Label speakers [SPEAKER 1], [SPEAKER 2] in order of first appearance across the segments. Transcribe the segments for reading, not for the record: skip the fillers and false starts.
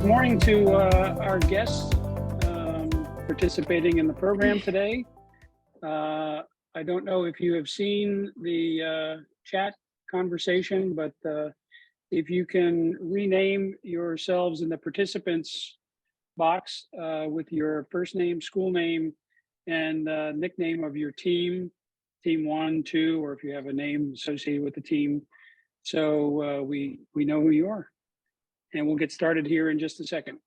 [SPEAKER 1] morning to our guests participating in the program today. I don't know if you have seen the chat conversation, but if you can rename yourselves in the participants box with your first name, school name, and nickname of your team 1, 2, or if you have a name associated with the team, so we know who you are. And we'll get started here in just a second.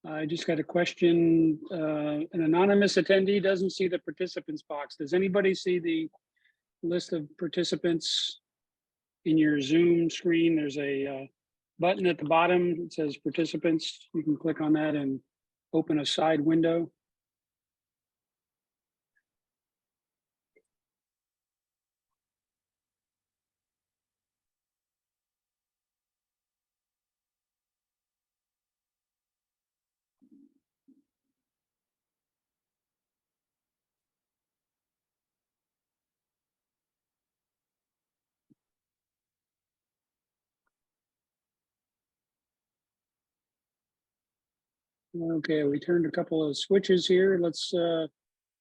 [SPEAKER 1] I just got a question. An anonymous attendee doesn't see the participants box. Does anybody see the list of participants in your Zoom screen? There's a button at the bottom that says participants. You can click on that and open a side window. Okay, we turned a couple of switches here. Let's try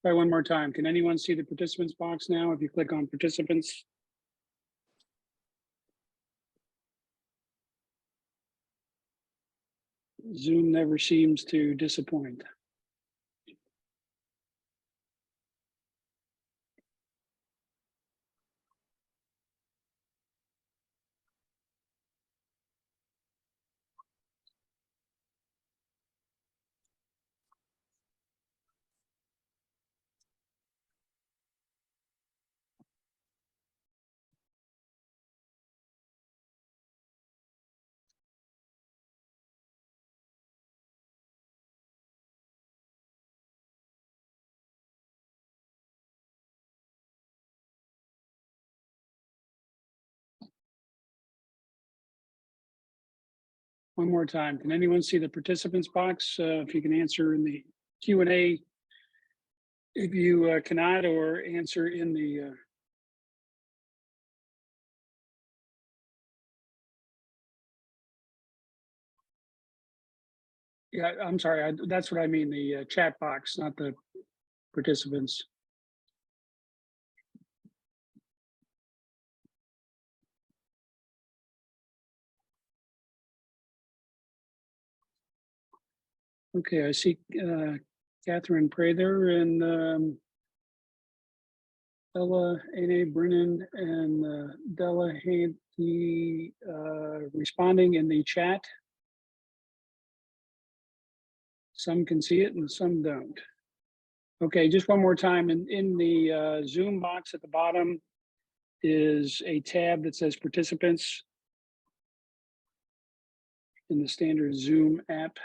[SPEAKER 1] one more time. Can anyone see the participants box now? If you click on participants. Zoom never seems to disappoint. One more time. Can anyone see the participants box? If you can answer in the Q&A, if you cannot, or answer in the yeah, I'm sorry, that's what I mean, the chat box, not the participants. Okay, I see Catherine Prather and Ella Ane Brennan and Della Hanty responding in the chat. Some can see it and some don't. Okay, just one more time. In the Zoom box at the bottom is a tab that says participants in the standard Zoom app.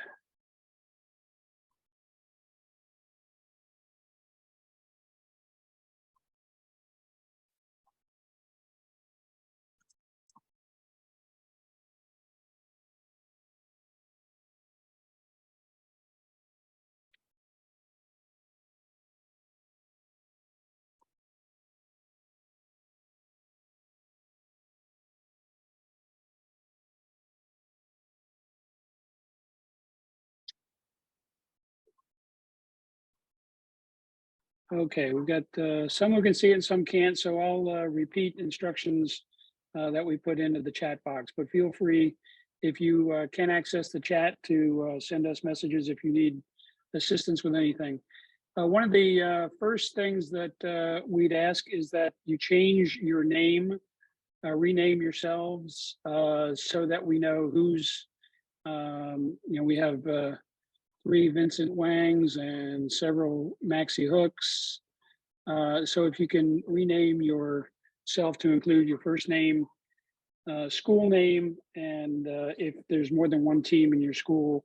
[SPEAKER 1] Okay, we've got some who can see it and some can't, so I'll repeat instructions that we put into the chat box, but feel free, if you can access the chat, to send us messages if you need assistance with anything. One of the first things that we'd ask is that you change your name, rename yourselves so that we know who's, we have 3 Vincent Wangs and several Maxie Hooks. So if you can rename yourself to include your first name, school name, and if there's more than one team in your school,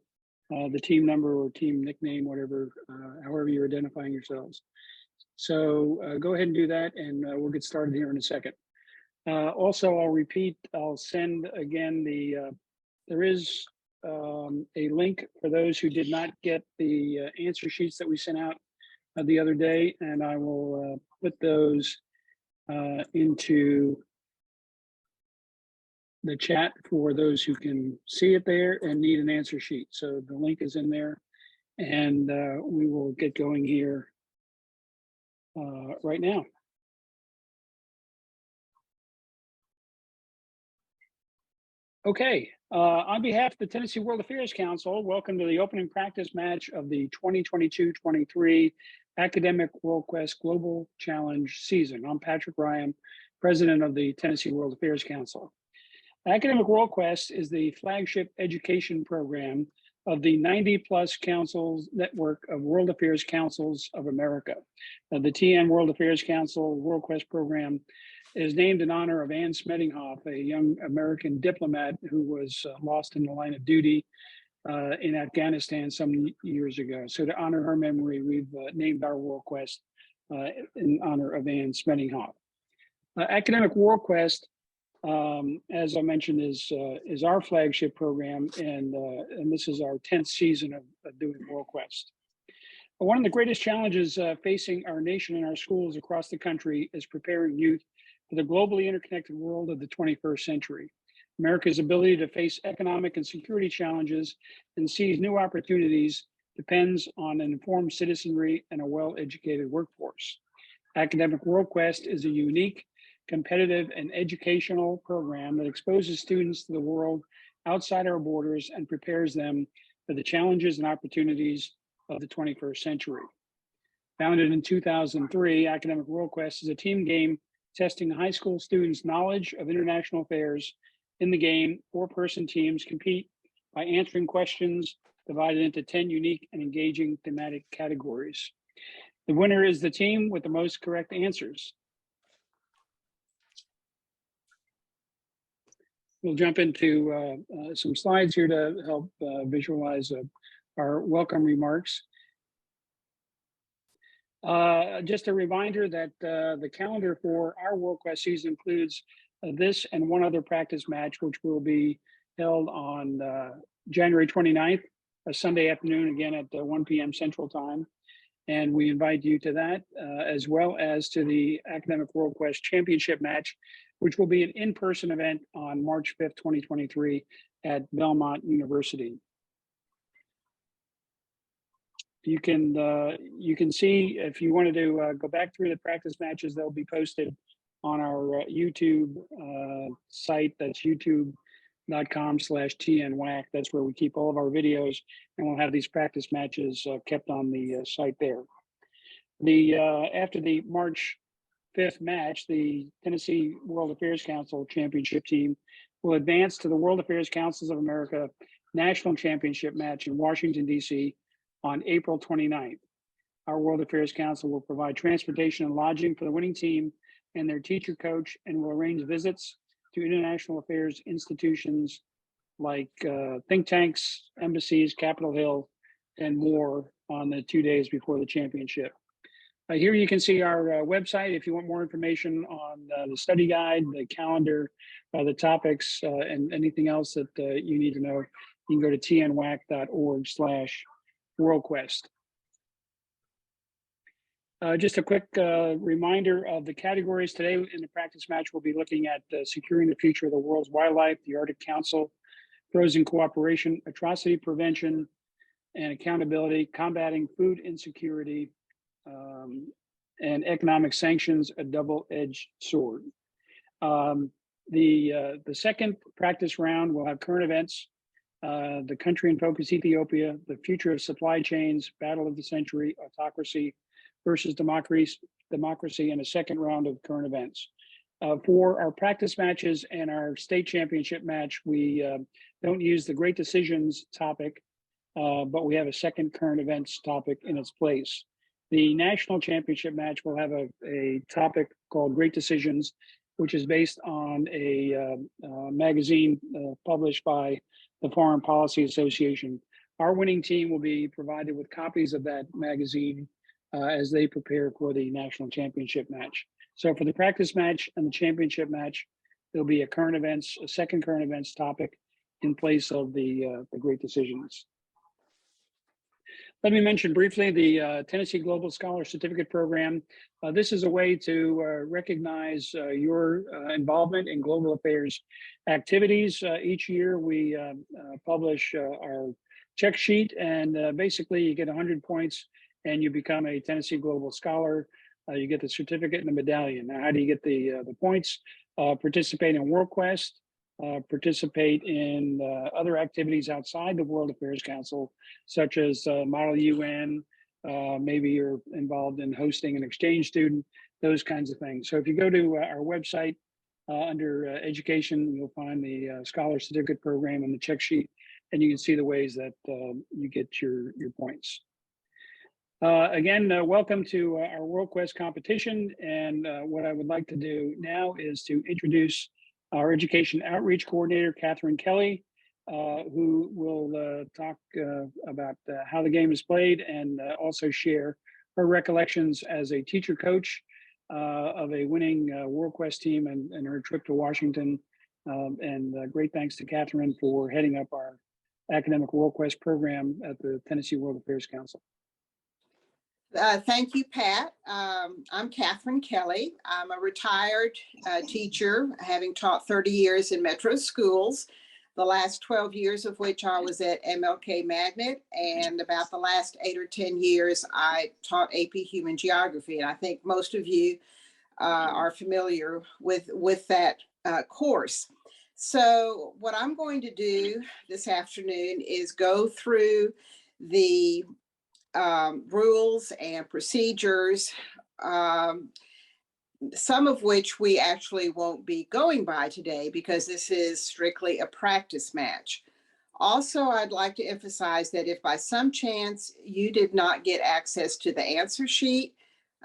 [SPEAKER 1] the team number or team nickname, whatever, however you're identifying yourselves. So go ahead and do that, and we'll get started here in a second. Also, I'll send again there is a link for those who did not get the answer sheets that we sent out the other day, and I will put those into the chat for those who can see it there and need an answer sheet. So the link is in there, and we will get going here right now. Okay, on behalf of the Tennessee World Affairs Council, welcome to the opening practice match of the 2022-23 Academic Worldquest Global Challenge season. I'm Patrick Ryan, president of the Tennessee World Affairs Council. Academic Worldquest is the flagship education program of the 90-plus councils network of World Affairs Councils of America. The TN World Affairs Council Worldquest program is named in honor of Anne Smedinghoff, a young American diplomat who was lost in the line of duty in Afghanistan some years ago. So to honor her memory, we've named our Worldquest in honor of Anne Smedinghoff. Academic Worldquest, as I mentioned, is our flagship program, and this is our 10th season of doing Worldquest. One of the greatest challenges facing our nation and our schools across the country is preparing youth for the globally interconnected world of the 21st century. America's ability to face economic and security challenges and seize new opportunities depends on an informed citizenry and a well-educated workforce. Academic Worldquest is a unique, competitive, and educational program that exposes students to the world outside our borders and prepares them for the challenges and opportunities of the 21st century. Founded in 2003, Academic Worldquest is a team game testing high school students' knowledge of international affairs. In the game, four-person teams compete by answering questions divided into 10 unique and engaging thematic categories. The winner is the team with the most correct answers. We'll jump into some slides here to help visualize our welcome remarks. Just a reminder that the calendar for our Worldquest season includes this and one other practice match, which will be held on January 29th, a Sunday afternoon, again at 1 p.m. Central Time. And we invite you to that, as well as to the Academic Worldquest Championship match, which will be an in-person event on March 5th, 2023 at Belmont University. You can see, if you wanted to go back through the practice matches, they'll be posted on our YouTube site. That's youtube.com/TNWAC. That's where we keep all of our videos, and we'll have these practice matches kept on the site there. After the March 5th match, the Tennessee World Affairs Council Championship team will advance to the World Affairs Councils of America National Championship match in Washington, D.C. on April 29th. Our World Affairs Council will provide transportation and lodging for the winning team and their teacher coach, and will arrange visits to international affairs institutions like think tanks, embassies, Capitol Hill, and more on the 2 days before the championship. Here you can see our website if you want more information on the study guide, the calendar, the topics, and anything else that you need to know. You can go to tnwac.org/Worldquest. Just a quick reminder of the categories today in the practice match. We'll be looking at securing the future of the world's wildlife, the Arctic Council, frozen cooperation, atrocity prevention and accountability, combating food insecurity, and economic sanctions, a double-edged sword. The second practice round will have current events, the country in focus, Ethiopia, the future of supply chains, battle of the century, autocracy versus democracy, and a second round of current events. For our practice matches and our state championship match, we don't use the great decisions topic, but we have a second current events topic in its place. The national championship match will have a topic called Great Decisions, which is based on a magazine published by the Foreign Policy Association. our winning team will be provided with copies of that magazine as they prepare for the national championship match. So for the practice match and the championship match, there'll be a second current events topic in place of the great decisions. Let me mention briefly the Tennessee Global Scholar Certificate Program. This is a way to recognize your involvement in global affairs activities. Each year we publish our check sheet, and basically you get 100 points and you become a Tennessee Global Scholar. You get the certificate and the medallion. Now, how do you get the points? Participate in Worldquest, participate in other activities outside the World Affairs Council, such as Model UN, maybe you're involved in hosting an exchange student, those kinds of things. So if you go to our website under education, you'll find the Scholar Certificate Program and the check sheet, and you can see the ways that you get your points. Again, welcome to our Worldquest competition. And what I would like to do now is to introduce our Education Outreach Coordinator, Catherine Kelly, who will talk about how the game is played and also share her recollections as a teacher coach of a winning Worldquest team and her trip to Washington. Great thanks to Catherine for heading up our academic Worldquest program at the Tennessee World Affairs Council.
[SPEAKER 2] Thank you, Pat. I'm Catherine Kelly. I'm a retired teacher, having taught 30 years in metro schools, the last 12 years of which I was at MLK Magnet, and about the last 8 or 10 years I taught AP Human Geography. And I think most of you are familiar with that course. So what I'm going to do this afternoon is go through the rules and procedures, some of which we actually won't be going by today because this is strictly a practice match. Also, I'd like to emphasize that if by some chance you did not get access to the answer sheet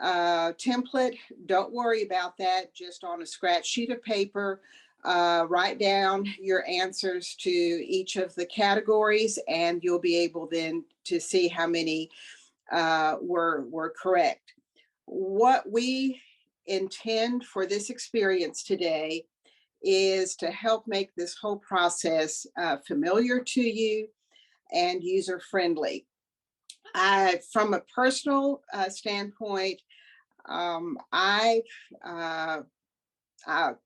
[SPEAKER 2] template, don't worry about that. Just on a scratch sheet of paper, write down your answers to each of the categories, and you'll be able then to see how many were correct. What we intend for this experience today is to help make this whole process familiar to you and user-friendly. From a personal standpoint, I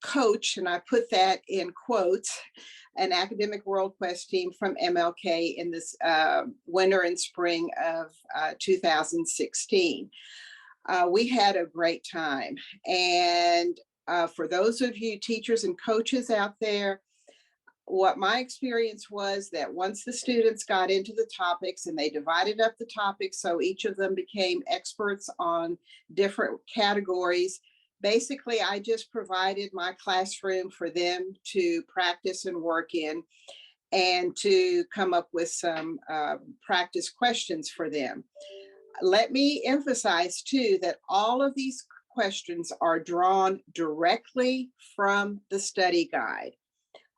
[SPEAKER 2] coach, and I put that in quotes, an academic Worldquest team from MLK in this winter and spring of 2016. We had a great time. And for those of you teachers and coaches out there, what my experience was that once the students got into the topics and they divided up the topics so each of them became experts on different categories, basically I just provided my classroom for them to practice and work in and to come up with some practice questions for them. Let me emphasize too that all of these questions are drawn directly from the study guide.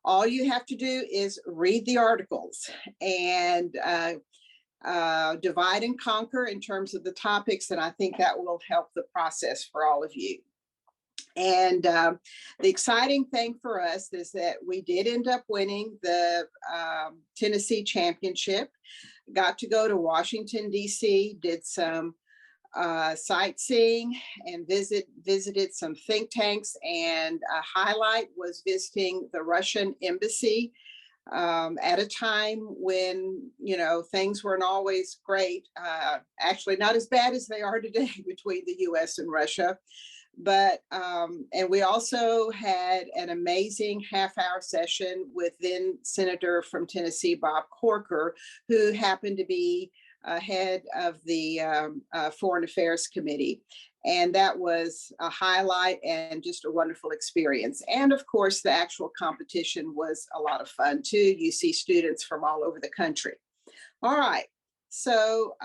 [SPEAKER 2] All you have to do is read the articles and divide and conquer in terms of the topics, and I think that will help the process for all of you. And the exciting thing for us is that we did end up winning the Tennessee Championship, got to go to Washington, D.C., did some sightseeing and visited some think tanks, and a highlight was visiting the Russian embassy at a time when, you know, things weren't always great, actually not as bad as they are today between the US and Russia. But and we also had an amazing half-hour session with then Senator from Tennessee, Bob Corker, who happened to be head of the Foreign Affairs Committee. And that was a highlight and just a wonderful experience. And of course, the actual competition was a lot of fun too. You see students from all over the country. All right. So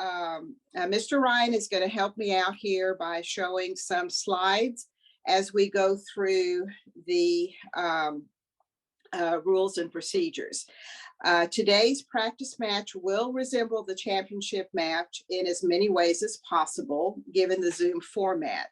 [SPEAKER 2] Mr. Ryan is going to help me out here by showing some slides as we go through the rules and procedures. Today's practice match will resemble the championship match in as many ways as possible, given the Zoom format.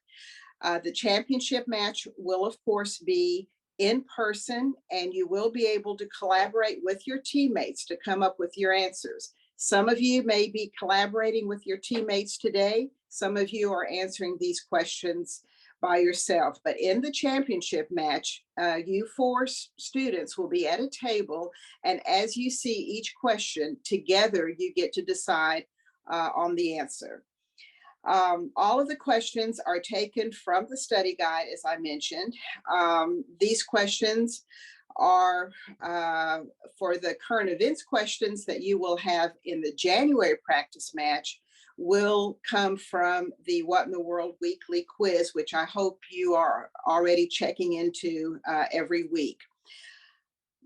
[SPEAKER 2] The championship match will, of course, be in person, and you will be able to collaborate with your teammates to come up with your answers. Some of you may be collaborating with your teammates today. Some of you are answering these questions by yourself. But in the championship match, you four students will be at a table, and as you see each question together, you get to decide on the answer. All of the questions are taken from the study guide, as I mentioned. These questions are for the current events questions that you will have in the January practice match will come from the What in the World weekly quiz, which I hope you are already checking into every week.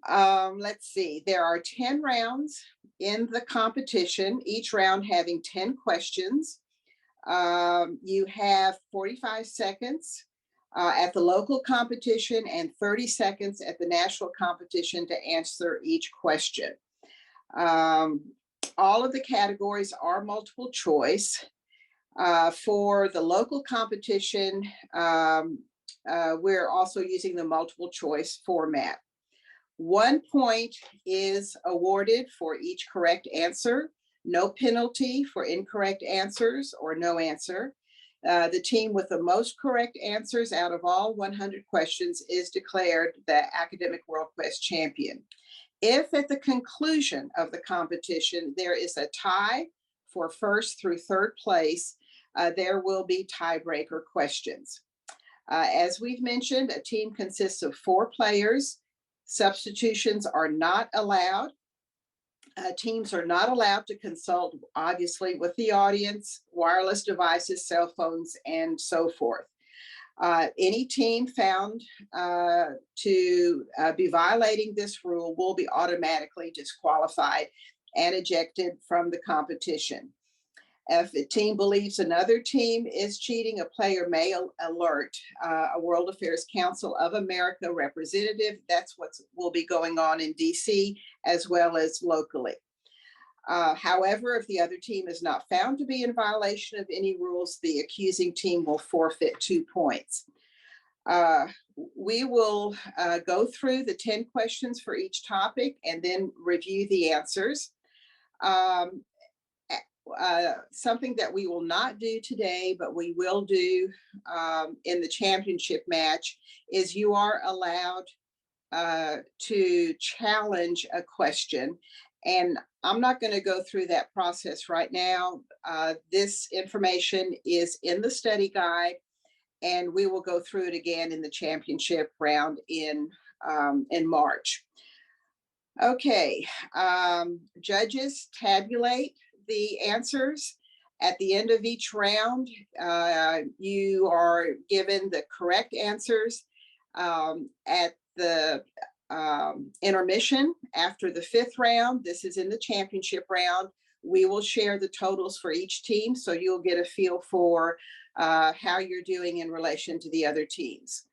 [SPEAKER 2] Let's see, there are 10 rounds in the competition, each round having 10 questions. You have 45 seconds at the local competition and 30 seconds at the national competition to answer each question. All of the categories are multiple choice. For the local competition, we're also using the multiple choice format. 1 point is awarded for each correct answer. No penalty for incorrect answers or no answer. The team with the most correct answers out of all 100 questions is declared the Academic Worldquest champion. If at the conclusion of the competition there is a tie for first through third place, there will be tiebreaker questions. As we've mentioned, a team consists of 4 players. Substitutions are not allowed. Teams are not allowed to consult, obviously, with the audience, wireless devices, cell phones, and so forth. Any team found to be violating this rule will be automatically disqualified and ejected from the competition. If a team believes another team is cheating, a player may alert a World Affairs Council of America representative. That's what will be going on in DC as well as locally. However, if the other team is not found to be in violation of any rules, the accusing team will forfeit 2 points. We will go through the 10 questions for each topic and then review the answers. Something that we will not do today, but we will do in the championship match, is you are allowed to challenge a question. And I'm not going to go through that process right now. This information is in the study guide, and we will go through it again in the championship round in March. Okay, judges tabulate the answers. At the end of each round, you are given the correct answers. At the intermission after the 5th round, this is in the championship round, we will share the totals for each team, so you'll get a feel for how you're doing in relation to the other teams.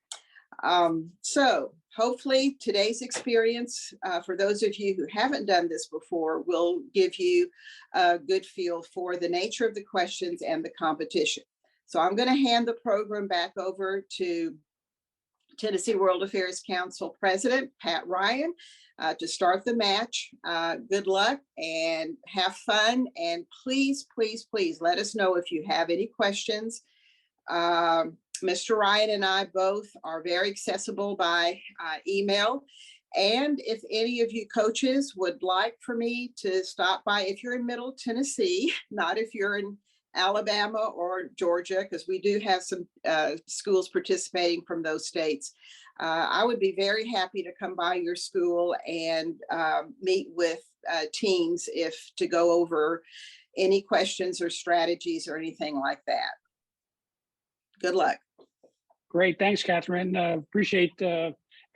[SPEAKER 2] So hopefully today's experience, for those of you who haven't done this before, will give you a good feel for the nature of the questions and the competition. So I'm going to hand the program back over to Tennessee World Affairs Council President Pat Ryan to start the match. Good luck and have fun. And please, please, please let us know if you have any questions. Mr. Ryan and I both are very accessible by email. And if any of you coaches would like for me to stop by, if you're in Middle Tennessee, not if you're in Alabama or Georgia, because we do have some schools participating from those states, I would be very happy to come by your school and meet with teams to go over any questions or strategies or anything like that. Good luck.
[SPEAKER 1] Great. Thanks, Catherine. Appreciate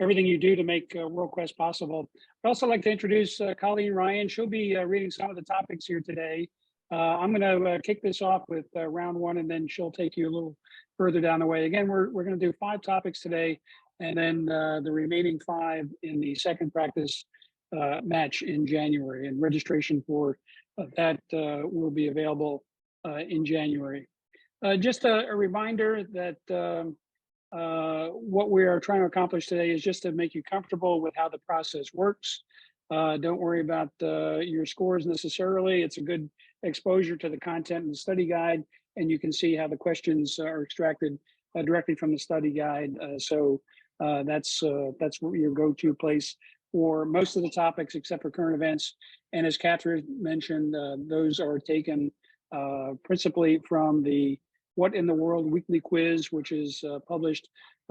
[SPEAKER 1] everything you do to make Worldquest possible. I'd also like to introduce Colleen Ryan. She'll be reading some of the topics here today. I'm going to kick this off with round 1, and then she'll take you a little further down the way. Again, we're going to do 5 topics today, and then the remaining 5 in the second practice match in January. And registration for that will be available in January. Just a reminder that what we are trying to accomplish today is just to make you comfortable with how the process works. Don't worry about your scores necessarily. It's a good exposure to the content in the study guide, and you can see how the questions are extracted directly from the study guide. So that's your go-to place for most of the topics except for current events. And as Catherine mentioned, those are taken principally from the What in the World weekly quiz, which is published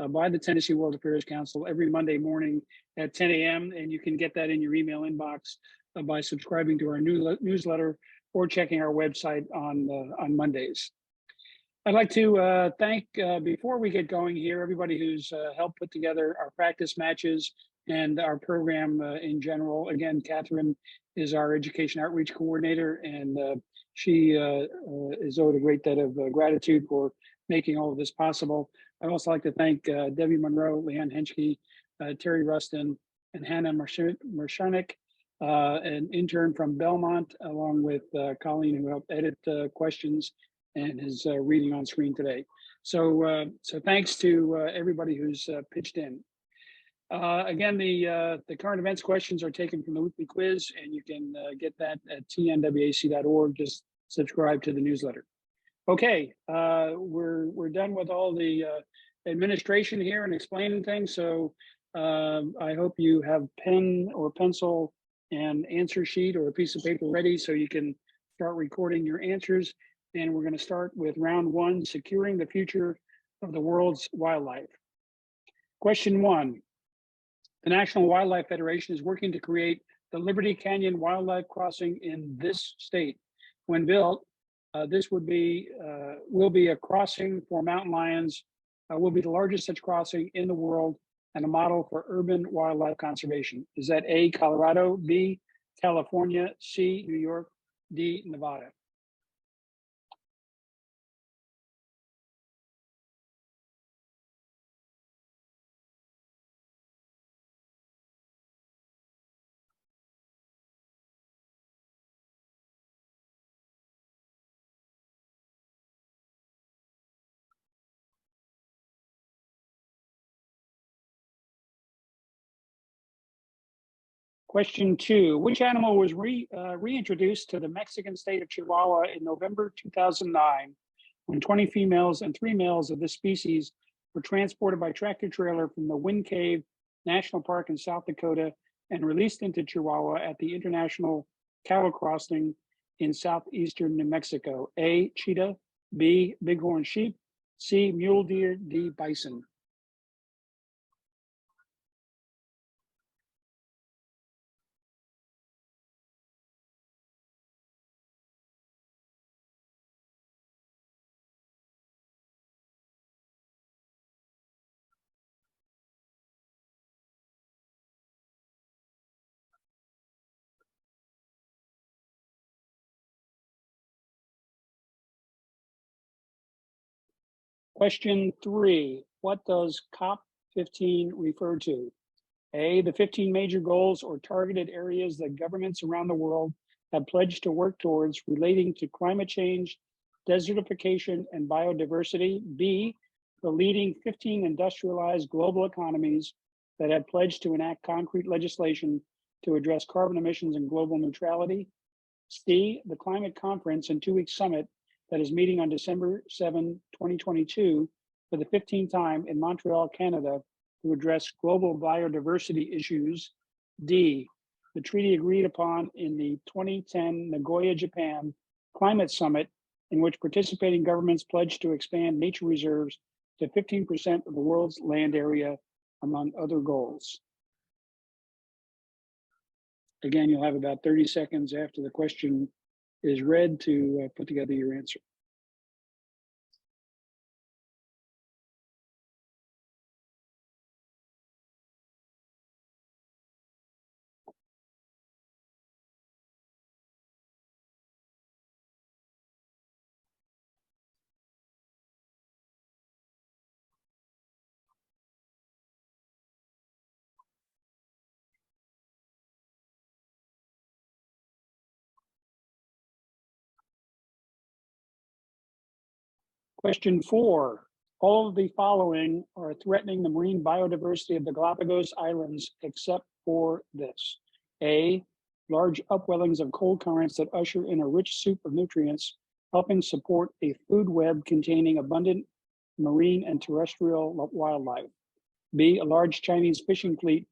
[SPEAKER 1] by the Tennessee World Affairs Council every Monday morning at 10 a.m. And you can get that in your email inbox by subscribing to our newsletter or checking our website on Mondays. I'd like to thank, before we get going here, everybody who's helped put together our practice matches and our program in general. Again, Catherine is our education outreach coordinator, and she is owed a great debt of gratitude for making all of this possible. I'd also like to thank Debbie Monroe, Leanne Henschke, Terry Rustin, and Hannah Marsharnik, an intern from Belmont, along with Colleen, who helped edit questions and is reading on screen today. So thanks to everybody who's pitched in. Again, the current events questions are taken from the weekly quiz, and you can get that at tnwac.org. Just subscribe to the newsletter. Okay, we're done with all the administration here and explaining things. So I hope you have pen or pencil and answer sheet or a piece of paper ready so you can start recording your answers. And we're going to start with round 1, securing the future of the world's wildlife. Question 1. The National Wildlife Federation is working to create the Liberty Canyon Wildlife Crossing in this state. When built, this will be a crossing for mountain lions, will be the largest such crossing in the world and a model for urban wildlife conservation. Is that A, Colorado, B, California, C, New York, D, Nevada? Question 2, which animal was reintroduced to the Mexican state of Chihuahua in November 2009 when 20 females and 3 males of this species were transported by tractor trailer from the Wind Cave National Park in South Dakota and released into Chihuahua at the International Cattle Crossing in southeastern New Mexico? A, cheetah, B, bighorn sheep, C, mule deer, D, bison. Question 3, what does COP15 refer to? A, the 15 major goals or targeted areas that governments around the world have pledged to work towards relating to climate change, desertification, and biodiversity. B, the leading 15 industrialized global economies that have pledged to enact concrete legislation to address carbon emissions and global neutrality. C, the climate conference and 2-week summit that is meeting on December 7, 2022 for the 15th time in Montreal, Canada, to address global biodiversity issues. D, the treaty agreed upon in the 2010 Nagoya, Japan climate summit, in which participating governments pledged to expand nature reserves to 15% of the world's land area, among other goals. Again, you'll have about 30 seconds after the question is read to put together your answer. Question 4. All of the following are threatening the marine biodiversity of the Galapagos Islands except for this. A, large upwellings of cold currents that usher in a rich soup of nutrients, helping support a food web containing abundant marine and terrestrial wildlife. B, a large Chinese fishing fleet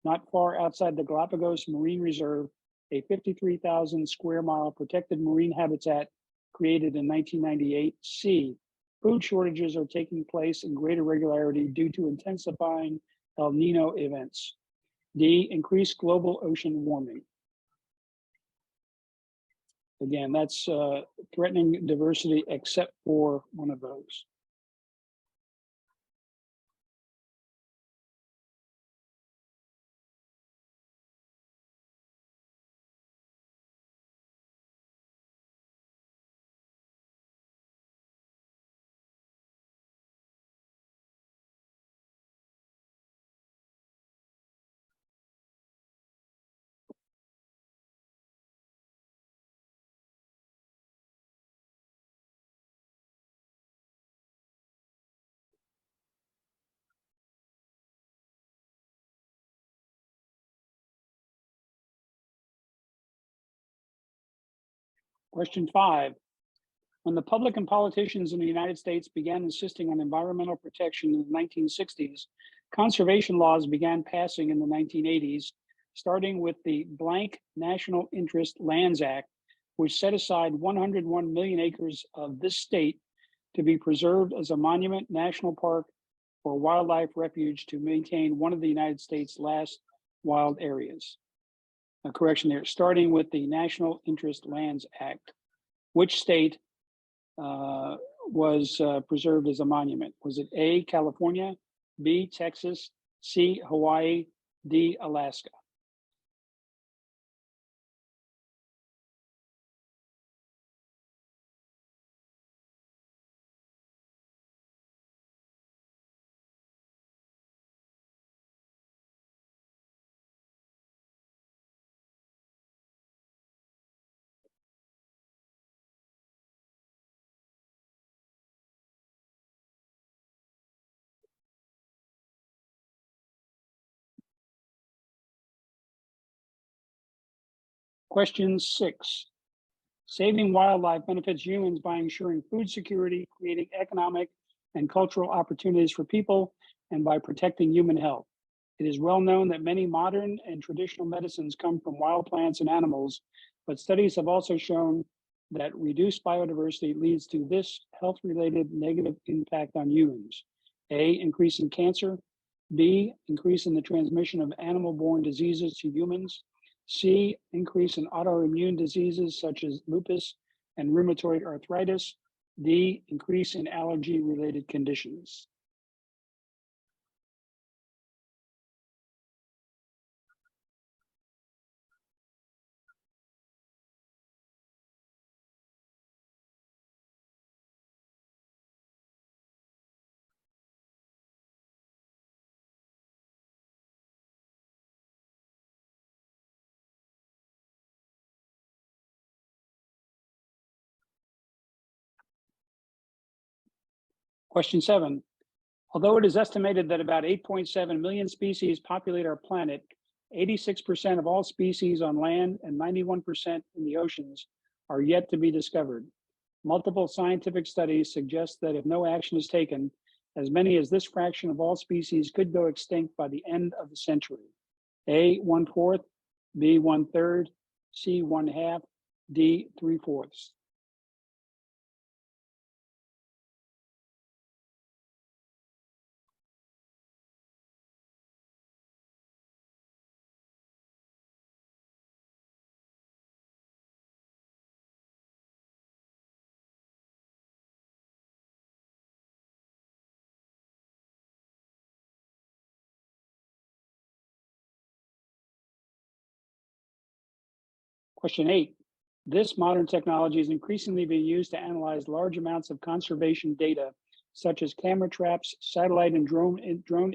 [SPEAKER 1] not far outside the Galapagos Marine Reserve, a 53,000 square mile protected marine habitat created in 1998. C, food shortages are taking place in greater regularity due to intensifying El Nino events. D, increased global ocean warming. Again, that's threatening diversity except for one of those. Question 5. When the public and politicians in the United States began insisting on environmental protection in the 1960s, conservation laws began passing in the 1980s, starting with the Blank National Interest Lands Act, which set aside 101 million acres of this state to be preserved as a monument, national park, or wildlife refuge to maintain one of the United States' last wild areas. A correction there, starting with the National Interest Lands Act. Which state was preserved as a monument? Was it A, California, B, Texas, C, Hawaii, D, Alaska? Question 6. Saving wildlife benefits humans by ensuring food security, creating economic and cultural opportunities for people, and by protecting human health. It is well known that many modern and traditional medicines come from wild plants and animals, but studies have also shown that reduced biodiversity leads to this health-related negative impact on humans. A, increase in cancer. B, increase in the transmission of animal-borne diseases to humans. C, increase in autoimmune diseases such as lupus and rheumatoid arthritis. D, increase in allergy-related conditions. Question 7. Although it is estimated that about 8.7 million species populate our planet, 86% of all species on land and 91% in the oceans are yet to be discovered. Multiple scientific studies suggest that if no action is taken, as many as this fraction of all species could go extinct by the end of the century. A, 1/4, B, 1/3, C, 1/2, D, 3/4. Question 8. This modern technology is increasingly being used to analyze large amounts of conservation data, such as camera traps, satellite and drone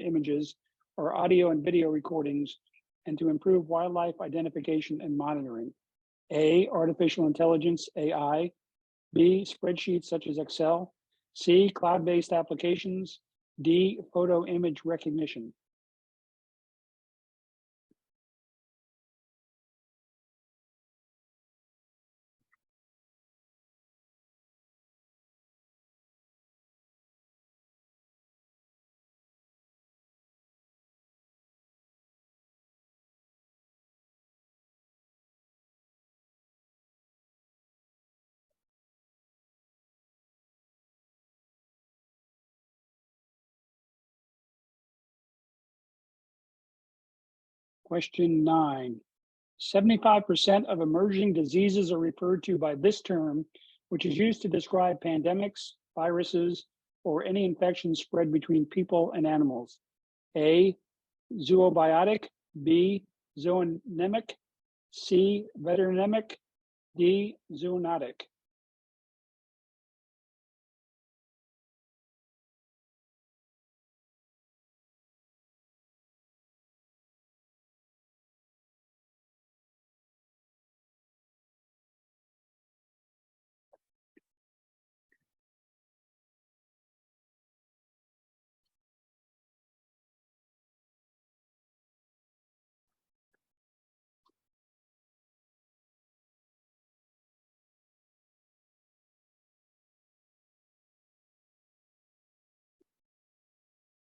[SPEAKER 1] images, or audio and video recordings, and to improve wildlife identification and monitoring. A, artificial intelligence, AI. B, spreadsheets such as Excel. C, cloud-based applications, D, photo image recognition. Question 9. 75% of emerging diseases are referred to by this term, which is used to describe pandemics, viruses, or any infections spread between people and animals. A, zoobiotic, B, zoonemic, C, veterinemic, D, zoonotic.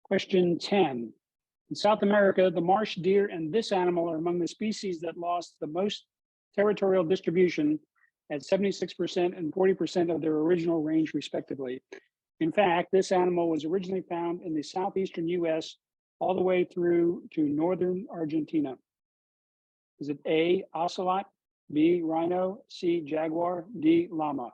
[SPEAKER 1] Question 10. In South America, the marsh deer and this animal are among the species that lost the most territorial distribution at 76% and 40% of their original range, respectively. In fact, this animal was originally found in the southeastern US all the way through to northern Argentina. Is it A, ocelot, B, rhino, C, jaguar, D, llama?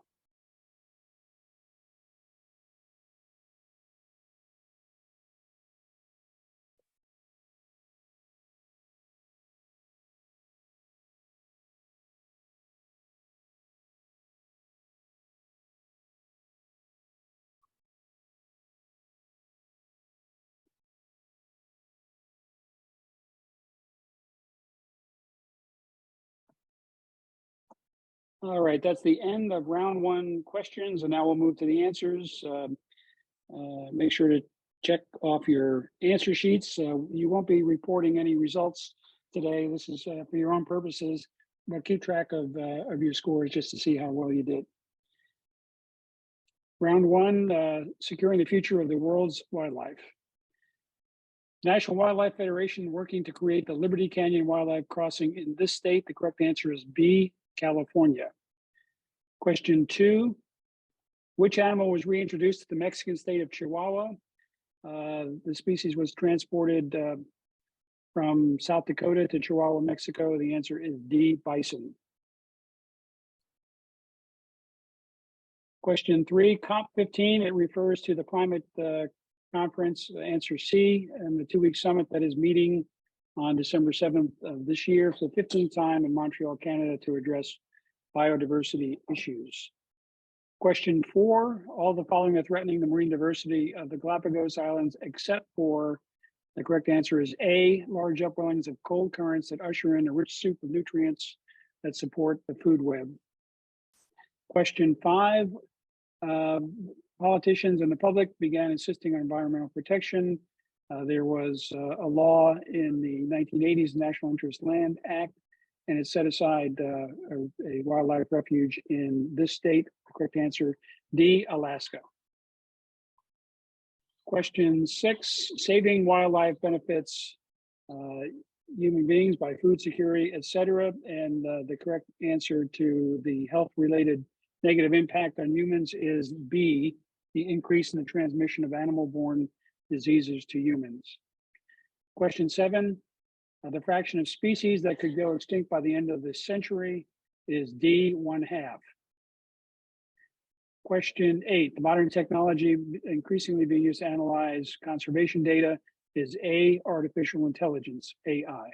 [SPEAKER 1] All right, that's the end of round 1 questions, and now we'll move to the answers. Make sure to check off your answer sheets. You won't be reporting any results today. This is for your own purposes, but keep track of your scores just to see how well you did. Round 1, securing the future of the world's wildlife. National Wildlife Federation working to create the Liberty Canyon Wildlife Crossing in this state. The correct answer is B, California. Question 2, which animal was reintroduced to the Mexican state of Chihuahua? The species was transported from South Dakota to Chihuahua, Mexico. The answer is D, bison. Question 3, COP15, it refers to the climate conference, answer C, and the 2-week summit that is meeting on December 7th of this year for the 15th time in Montreal, Canada to address biodiversity issues. Question 4, all the following are threatening the marine diversity of the Galapagos Islands except for, the correct answer is A, large upwellings of cold currents that usher in a rich soup of nutrients that support the food web. Question 5, politicians and the public began insisting on environmental protection. There was a law in the 1980s, National Interest Land Act, and it set aside a wildlife refuge in this state. The correct answer, D, Alaska. Question 6, saving wildlife benefits human beings by food security, etc. And the correct answer to the health-related negative impact on humans is B, the increase in the transmission of animal-borne diseases to humans. Question 7, the fraction of species that could go extinct by the end of this century is D, 1/2. Question 8, the modern technology increasingly being used to analyze conservation data is A, artificial intelligence, AI.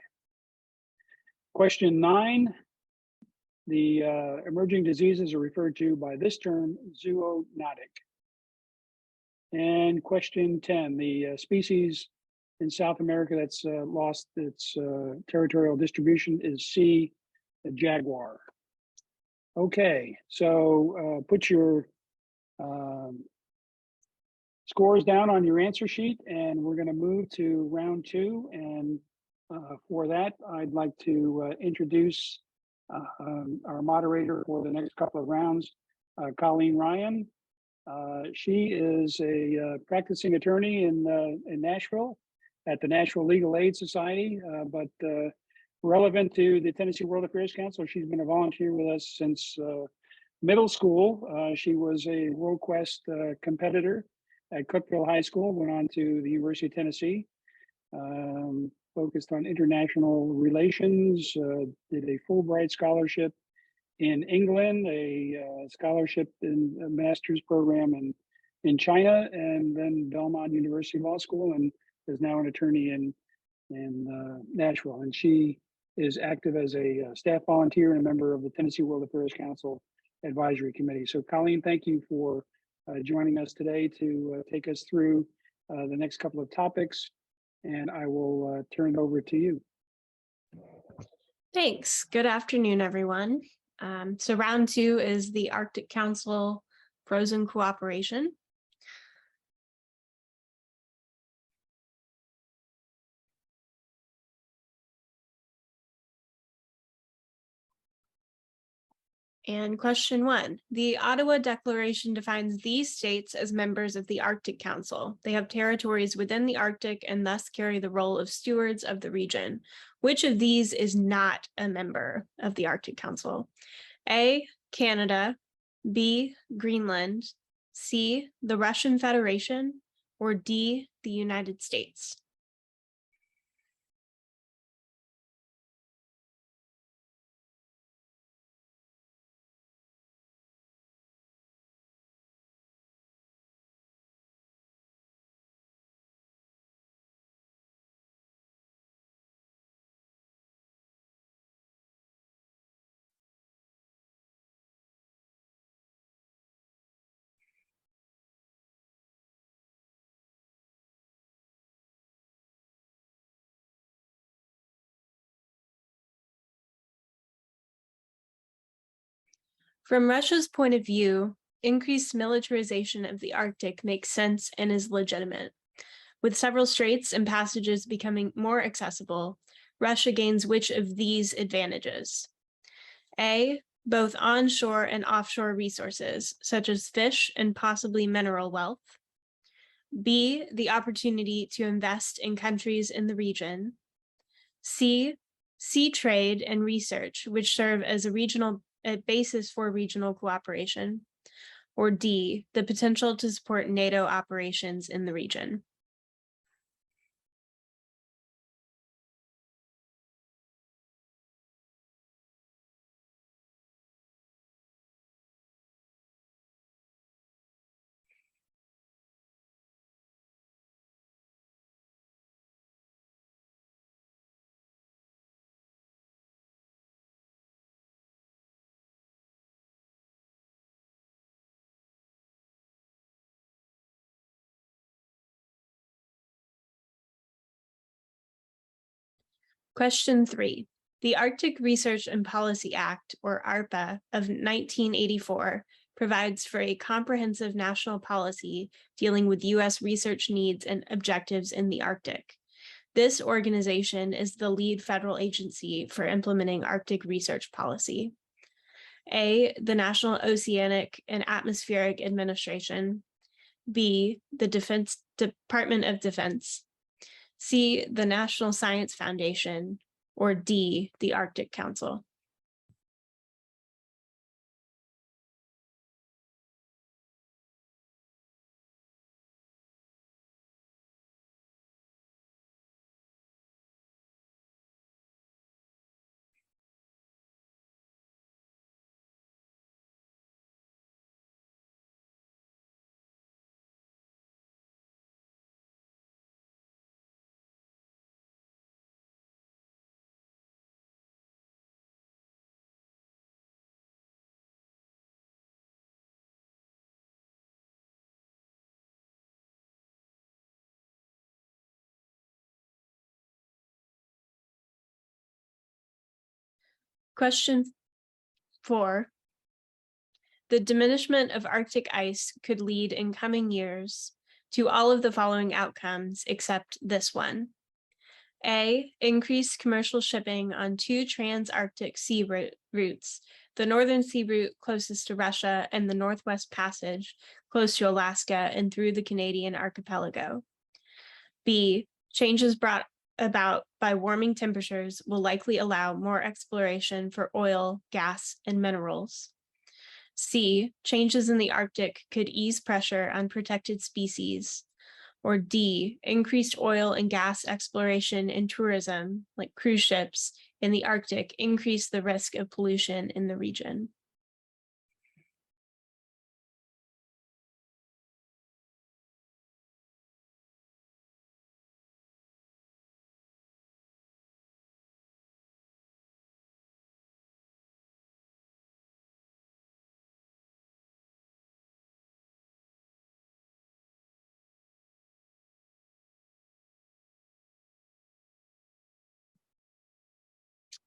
[SPEAKER 1] Question 9, the emerging diseases are referred to by this term, zoonotic. And question 10, the species in South America that's lost its territorial distribution is C, the jaguar. Okay, so put your scores down on your answer sheet, and we're going to move to round two. And for that, I'd like to introduce our moderator for the next couple of rounds, Colleen Ryan. She is a practicing attorney in Nashville at the Nashville Legal Aid Society, but relevant to the Tennessee World Affairs Council. She's been a volunteer with us since middle school. She was a Worldquest competitor at Cookeville High School, went on to the University of Tennessee, focused on international relations, did a Fulbright scholarship in England, a scholarship in a master's program in China, and then Belmont University Law School, and is now an attorney in Nashville. And she is active as a staff volunteer and a member of the Tennessee World Affairs Council Advisory Committee. So Colleen, thank you for joining us today to take us through the next couple of topics, and I will turn it over to you.
[SPEAKER 3] Thanks. Good afternoon, everyone. So round two is the Arctic Council Frozen Cooperation. And question one, the Ottawa Declaration defines these states as members of the Arctic Council. They have territories within the Arctic and thus carry the role of stewards of the region. Which of these is not a member of the Arctic Council? A, Canada, B, Greenland, C, the Russian Federation, or D, the United States? From Russia's point of view, increased militarization of the Arctic makes sense and is legitimate. With several straits and passages becoming more accessible, Russia gains which of these advantages? A, both onshore and offshore resources, such as fish and possibly mineral wealth. B, the opportunity to invest in countries in the region. C, sea trade and research, which serve as a basis for regional cooperation. Or D, the potential to support NATO operations in the region. Question 3. The Arctic Research and Policy Act, or ARPA, of 1984 provides for a comprehensive national policy dealing with U.S. research needs and objectives in the Arctic. This organization is the lead federal agency for implementing Arctic research policy. A, the National Oceanic and Atmospheric Administration. B, the Department of Defense. C, the National Science Foundation, or D, the Arctic Council. Question 4. The diminishment of Arctic ice could lead in coming years to all of the following outcomes except this one. A, increased commercial shipping on 2 trans-Arctic sea routes, the Northern Sea route closest to Russia and the Northwest Passage close to Alaska and through the Canadian archipelago. B, changes brought about by warming temperatures will likely allow more exploration for oil, gas, and minerals. C, changes in the Arctic could ease pressure on protected species. Or D, increased oil and gas exploration and tourism, like cruise ships, in the Arctic increase the risk of pollution in the region.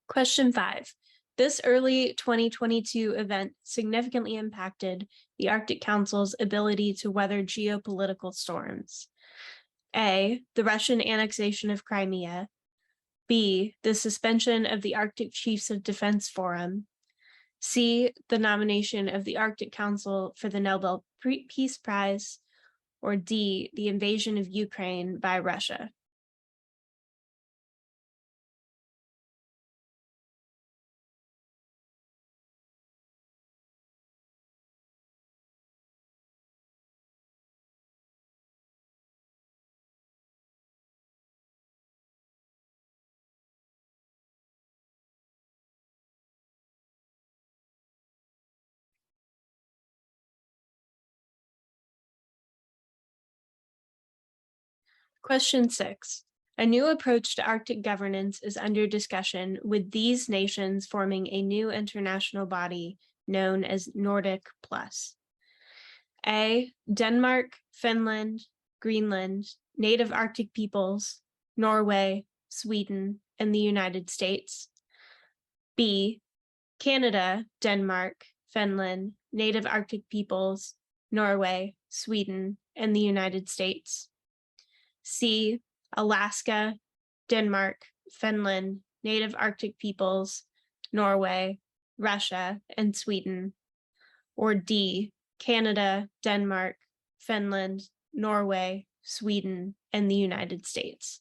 [SPEAKER 3] Question 5. This early 2022 event significantly impacted the Arctic Council's ability to weather geopolitical storms. A, the Russian annexation of Crimea. B, the suspension of the Arctic Chiefs of Defense Forum. C, the nomination of the Arctic Council for the Nobel Peace Prize. Or D, the invasion of Ukraine by Russia. Question 6. A new approach to Arctic governance is under discussion, with these nations forming a new international body known as Nordic Plus. A, Denmark, Finland, Greenland, native Arctic peoples, Norway, Sweden, and the United States. B, Canada, Denmark, Finland, native Arctic peoples, Norway, Sweden, and the United States. C, Alaska, Denmark, Finland, native Arctic peoples, Norway, Russia, and Sweden. Or D, Canada, Denmark, Finland, Norway, Sweden, and the United States.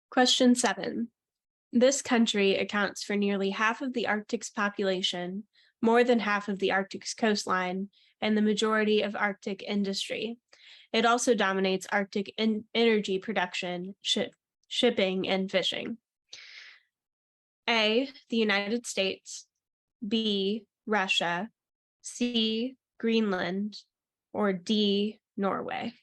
[SPEAKER 3] Question 7. This country accounts for nearly half of the Arctic's population, more than half of the Arctic's coastline, and the majority of Arctic industry. It also dominates Arctic energy production, shipping, and fishing. A, the United States. B, Russia. C, Greenland. Or D, Norway.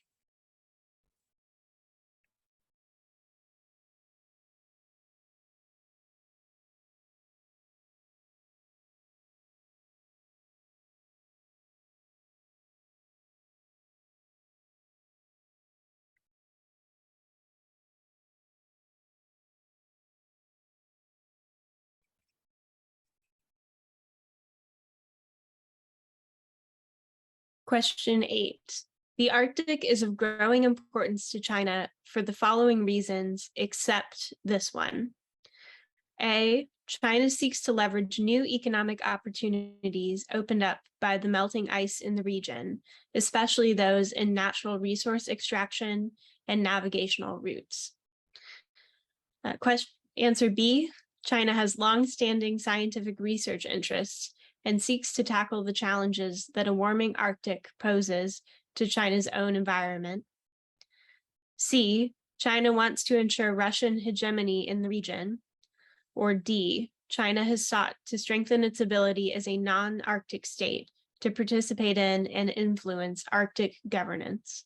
[SPEAKER 3] Question 8. The Arctic is of growing importance to China for the following reasons, except this one. A, China seeks to leverage new economic opportunities opened up by the melting ice in the region, especially those in natural resource extraction and navigational routes. Answer B, China has long-standing scientific research interests and seeks to tackle the challenges that a warming Arctic poses to China's own environment. C, China wants to ensure Russian hegemony in the region. Or D, China has sought to strengthen its ability as a non-Arctic state to participate in and influence Arctic governance?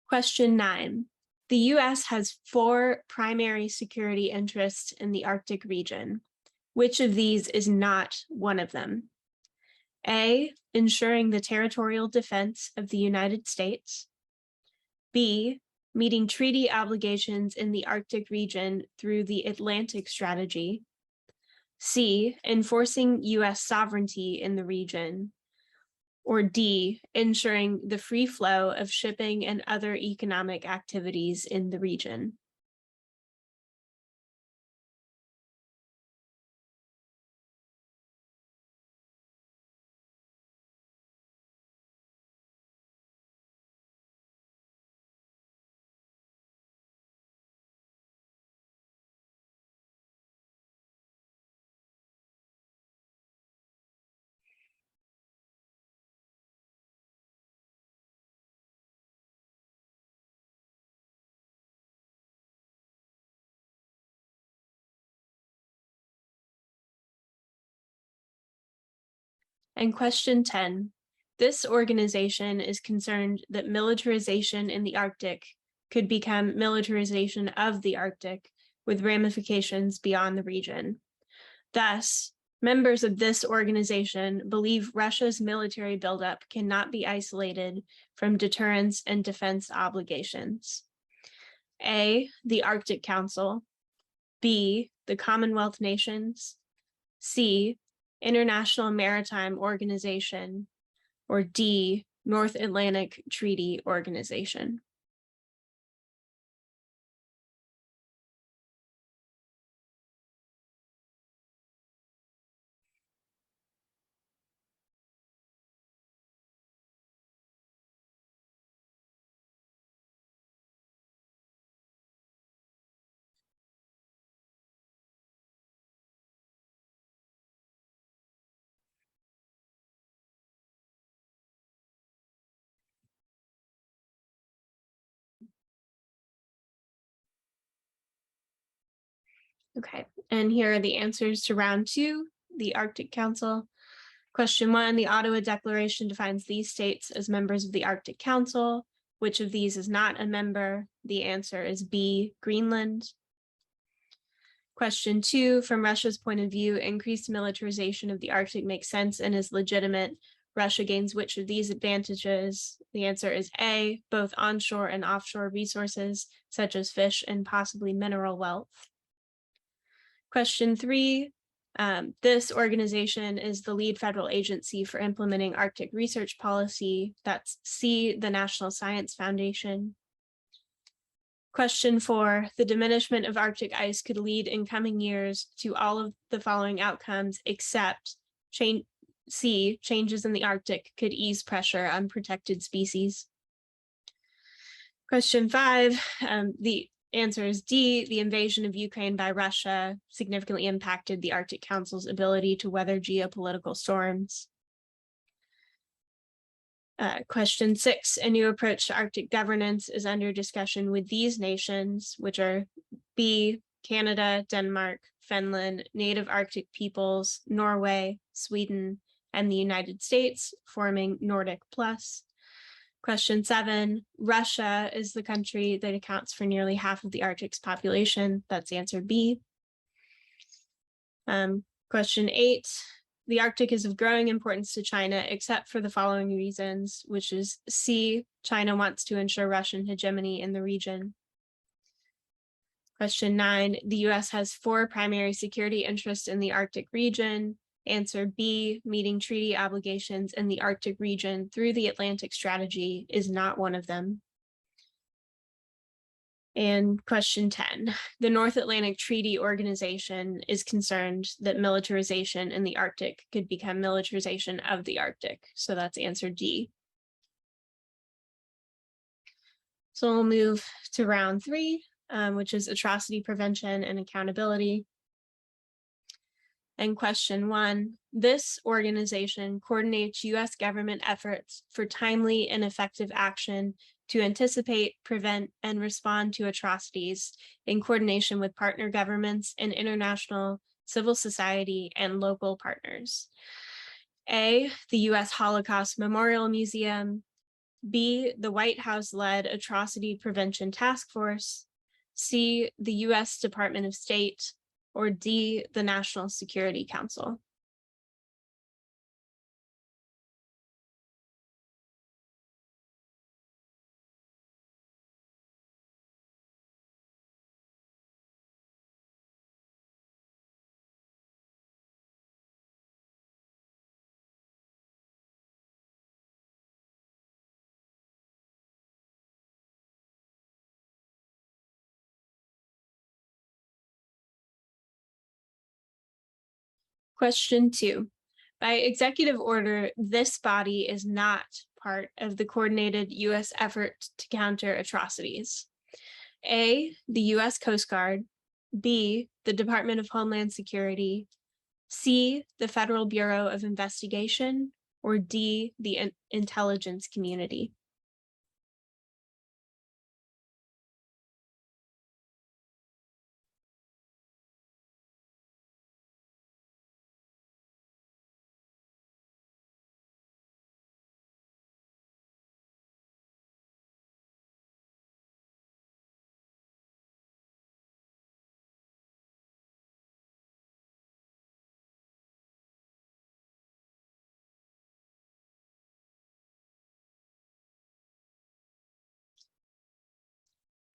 [SPEAKER 3] Question 9. The U.S. has 4 primary security interests in the Arctic region. Which of these is not one of them? A, ensuring the territorial defense of the United States. B, meeting treaty obligations in the Arctic region through the Atlantic Strategy. C, enforcing U.S. sovereignty in the region. Or D, ensuring the free flow of shipping and other economic activities in the region. And question 10. This organization is concerned that militarization in the Arctic could become militarization of the Arctic with ramifications beyond the region. Thus, members of this organization believe Russia's military buildup cannot be isolated from deterrence and defense obligations. A, the Arctic Council. B, the Commonwealth Nations. C, International Maritime Organization. Or D, North Atlantic Treaty Organization. Okay, and here are the answers to round 2, the Arctic Council. Question 1, the Ottawa Declaration defines these states as members of the Arctic Council. Which of these is not a member? The answer is B, Greenland. Question 2, from Russia's point of view, increased militarization of the Arctic makes sense and is legitimate. Russia gains which of these advantages? The answer is A, both onshore and offshore resources, such as fish and possibly mineral wealth. Question 3, this organization is the lead federal agency for implementing Arctic research policy. That's C, the National Science Foundation. Question 4, the diminishment of Arctic ice could lead in coming years to all of the following outcomes except C, changes in the Arctic could ease pressure on protected species. Question 5, the answer is D, the invasion of Ukraine by Russia significantly impacted the Arctic Council's ability to weather geopolitical storms. Question 6, a new approach to Arctic governance is under discussion with these nations, which are B, Canada, Denmark, Finland, native Arctic peoples, Norway, Sweden, and the United States, forming Nordic Plus. Question 7, Russia is the country that accounts for nearly half of the Arctic's population. That's answer B. Question 8, the Arctic is of growing importance to China, except for the following reasons, which is C, China wants to ensure Russian hegemony in the region. Question 9, the US has 4 primary security interests in the Arctic region. Answer B, meeting treaty obligations in the Arctic region through the Atlantic Strategy is not one of them. And question 10, the North Atlantic Treaty Organization is concerned that militarization in the Arctic could become militarization of the Arctic. So that's answer D. So we'll move to round 3, which is atrocity prevention and accountability. And question 1, this organization coordinates U.S. government efforts for timely and effective action to anticipate, prevent, and respond to atrocities in coordination with partner governments and international civil society and local partners. A, the U.S. Holocaust Memorial Museum. B, the White House-led Atrocity Prevention Task Force. C, the U.S. Department of State. Or D, the National Security Council. Question 2. By executive order, this body is not part of the coordinated U.S. effort to counter atrocities. A, the U.S. Coast Guard. B, the Department of Homeland Security. C, the Federal Bureau of Investigation. Or D, the intelligence community.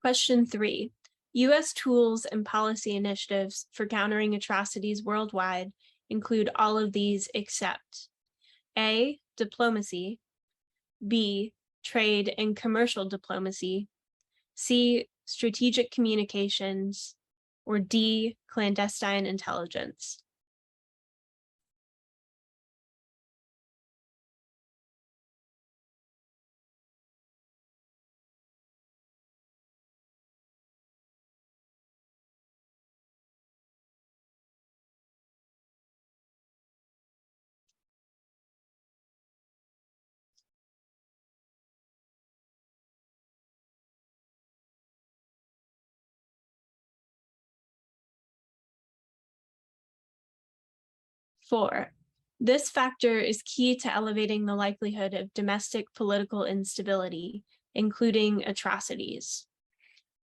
[SPEAKER 3] Question 3. U.S. tools and policy initiatives for countering atrocities worldwide include all of these except A, diplomacy. B, trade and commercial diplomacy. C, strategic communications. Or D, clandestine intelligence. Four, this factor is key to elevating the likelihood of domestic political instability, including atrocities.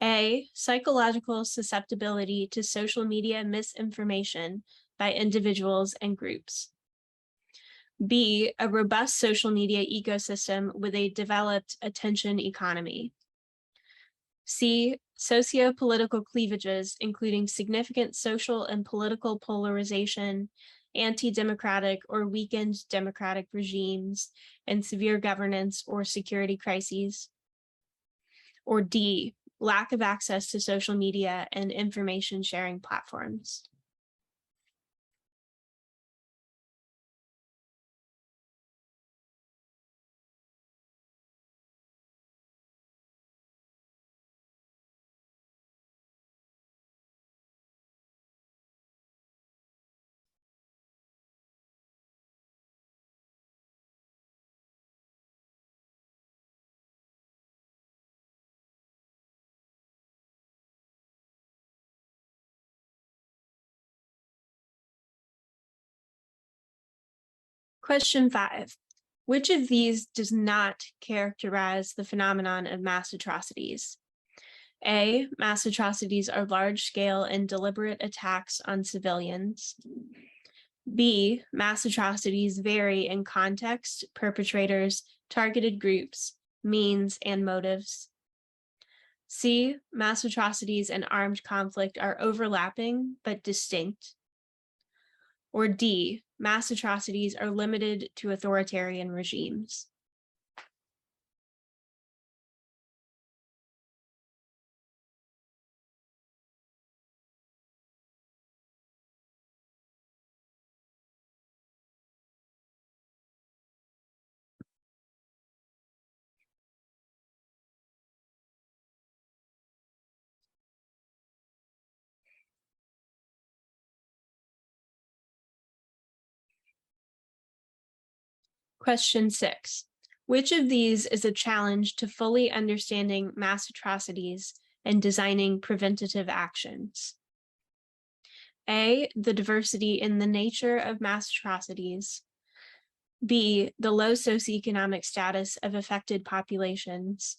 [SPEAKER 3] A, psychological susceptibility to social media misinformation by individuals and groups. B, a robust social media ecosystem with a developed attention economy. C, socio-political cleavages, including significant social and political polarization, anti-democratic or weakened democratic regimes, and severe governance or security crises. Or D, lack of access to social media and information sharing platforms. Question 5. Which of these does not characterize the phenomenon of mass atrocities? A, mass atrocities are large-scale and deliberate attacks on civilians. B, mass atrocities vary in context, perpetrators, targeted groups, means, and motives. C, mass atrocities and armed conflict are overlapping but distinct. Or D, mass atrocities are limited to authoritarian regimes. Question 6. Which of these is a challenge to fully understanding mass atrocities and designing preventative actions? A, the diversity in the nature of mass atrocities. B, the low socioeconomic status of affected populations.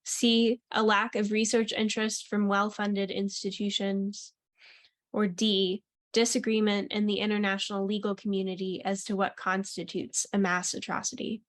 [SPEAKER 3] C, a lack of research interest from well-funded institutions. Or D, disagreement in the international legal community as to what constitutes a mass atrocity.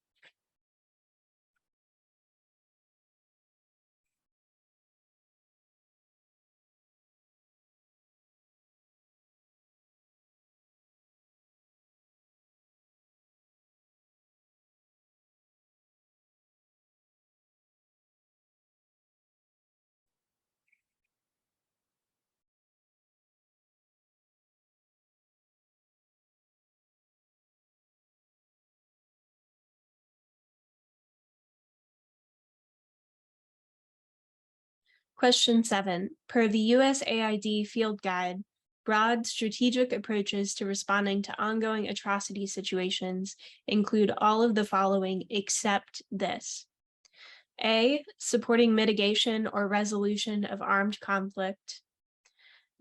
[SPEAKER 3] Question 7. Per the USAID Field Guide, broad strategic approaches to responding to ongoing atrocity situations include all of the following except this. A, supporting mitigation or resolution of armed conflict.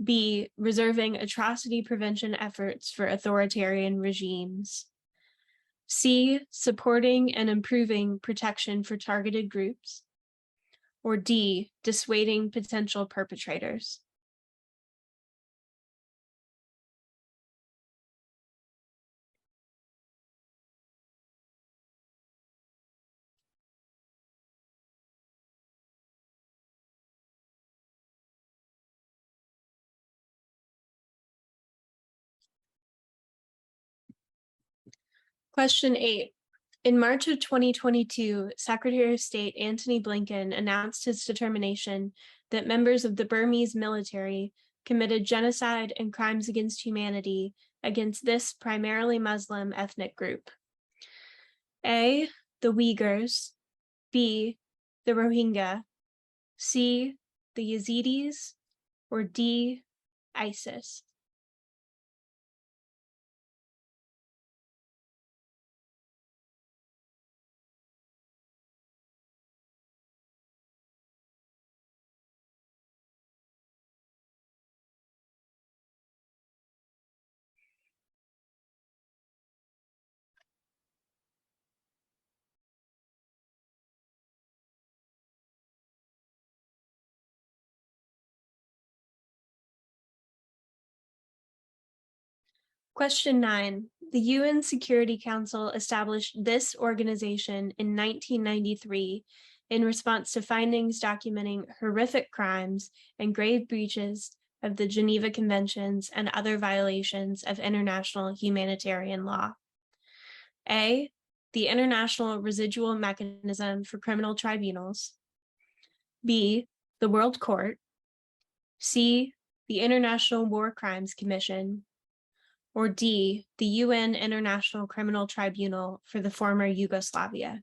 [SPEAKER 3] B, reserving atrocity prevention efforts for authoritarian regimes. C, supporting and improving protection for targeted groups. Or D, dissuading potential perpetrators. Question 8. In March of 2022, Secretary of State Antony Blinken announced his determination that members of the Burmese military committed genocide and crimes against humanity against this primarily Muslim ethnic group. A, the Uyghurs. B, the Rohingya. C, the Yazidis. Or D, ISIS. Question 9. The UN Security Council established this organization in 1993 in response to findings documenting horrific crimes and grave breaches of the Geneva Conventions and other violations of international humanitarian law. A, the International Residual Mechanism for Criminal Tribunals. B, the World Court. C, the International War Crimes Commission. Or D, the UN International Criminal Tribunal for the former Yugoslavia.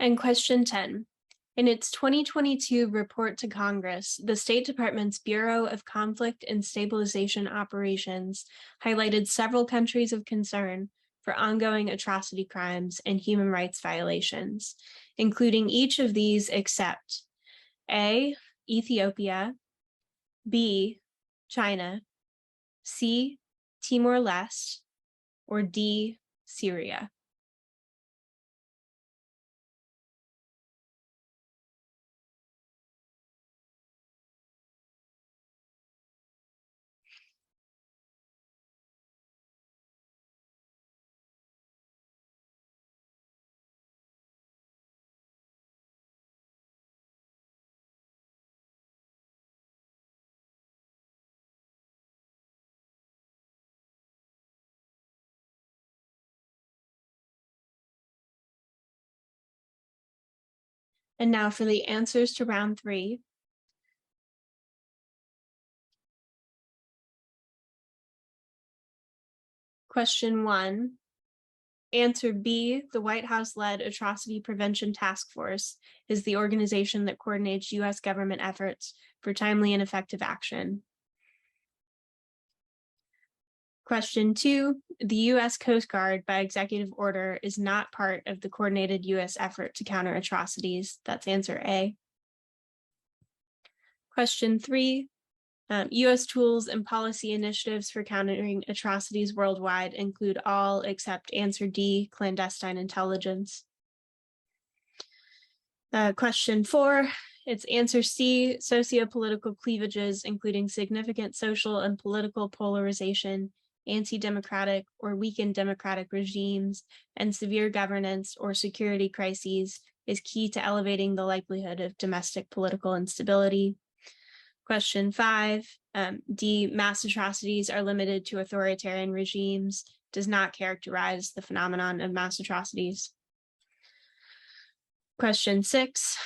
[SPEAKER 3] And question 10. In its 2022 report to Congress, the State Department's Bureau of Conflict and Stabilization Operations highlighted several countries of concern for ongoing atrocity crimes and human rights violations, including each of these except A, Ethiopia. B, China. C, Timor-Leste. Or D, Syria. And now for the answers to round 3. Question 1. Answer B, the White House-led Atrocity Prevention Task Force is the organization that coordinates U.S. government efforts for timely and effective action. Question 2, the U.S. Coast Guard, by executive order, is not part of the coordinated U.S. effort to counter atrocities. That's answer A. Question 3, U.S. tools and policy initiatives for countering atrocities worldwide include all except answer D, clandestine intelligence. Question 4, it's answer C, socio-political cleavages, including significant social and political polarization, anti-democratic or weakened democratic regimes, and severe governance or security crises, is key to elevating the likelihood of domestic political instability. Question 5, D, mass atrocities are limited to authoritarian regimes, does not characterize the phenomenon of mass atrocities. Question 6,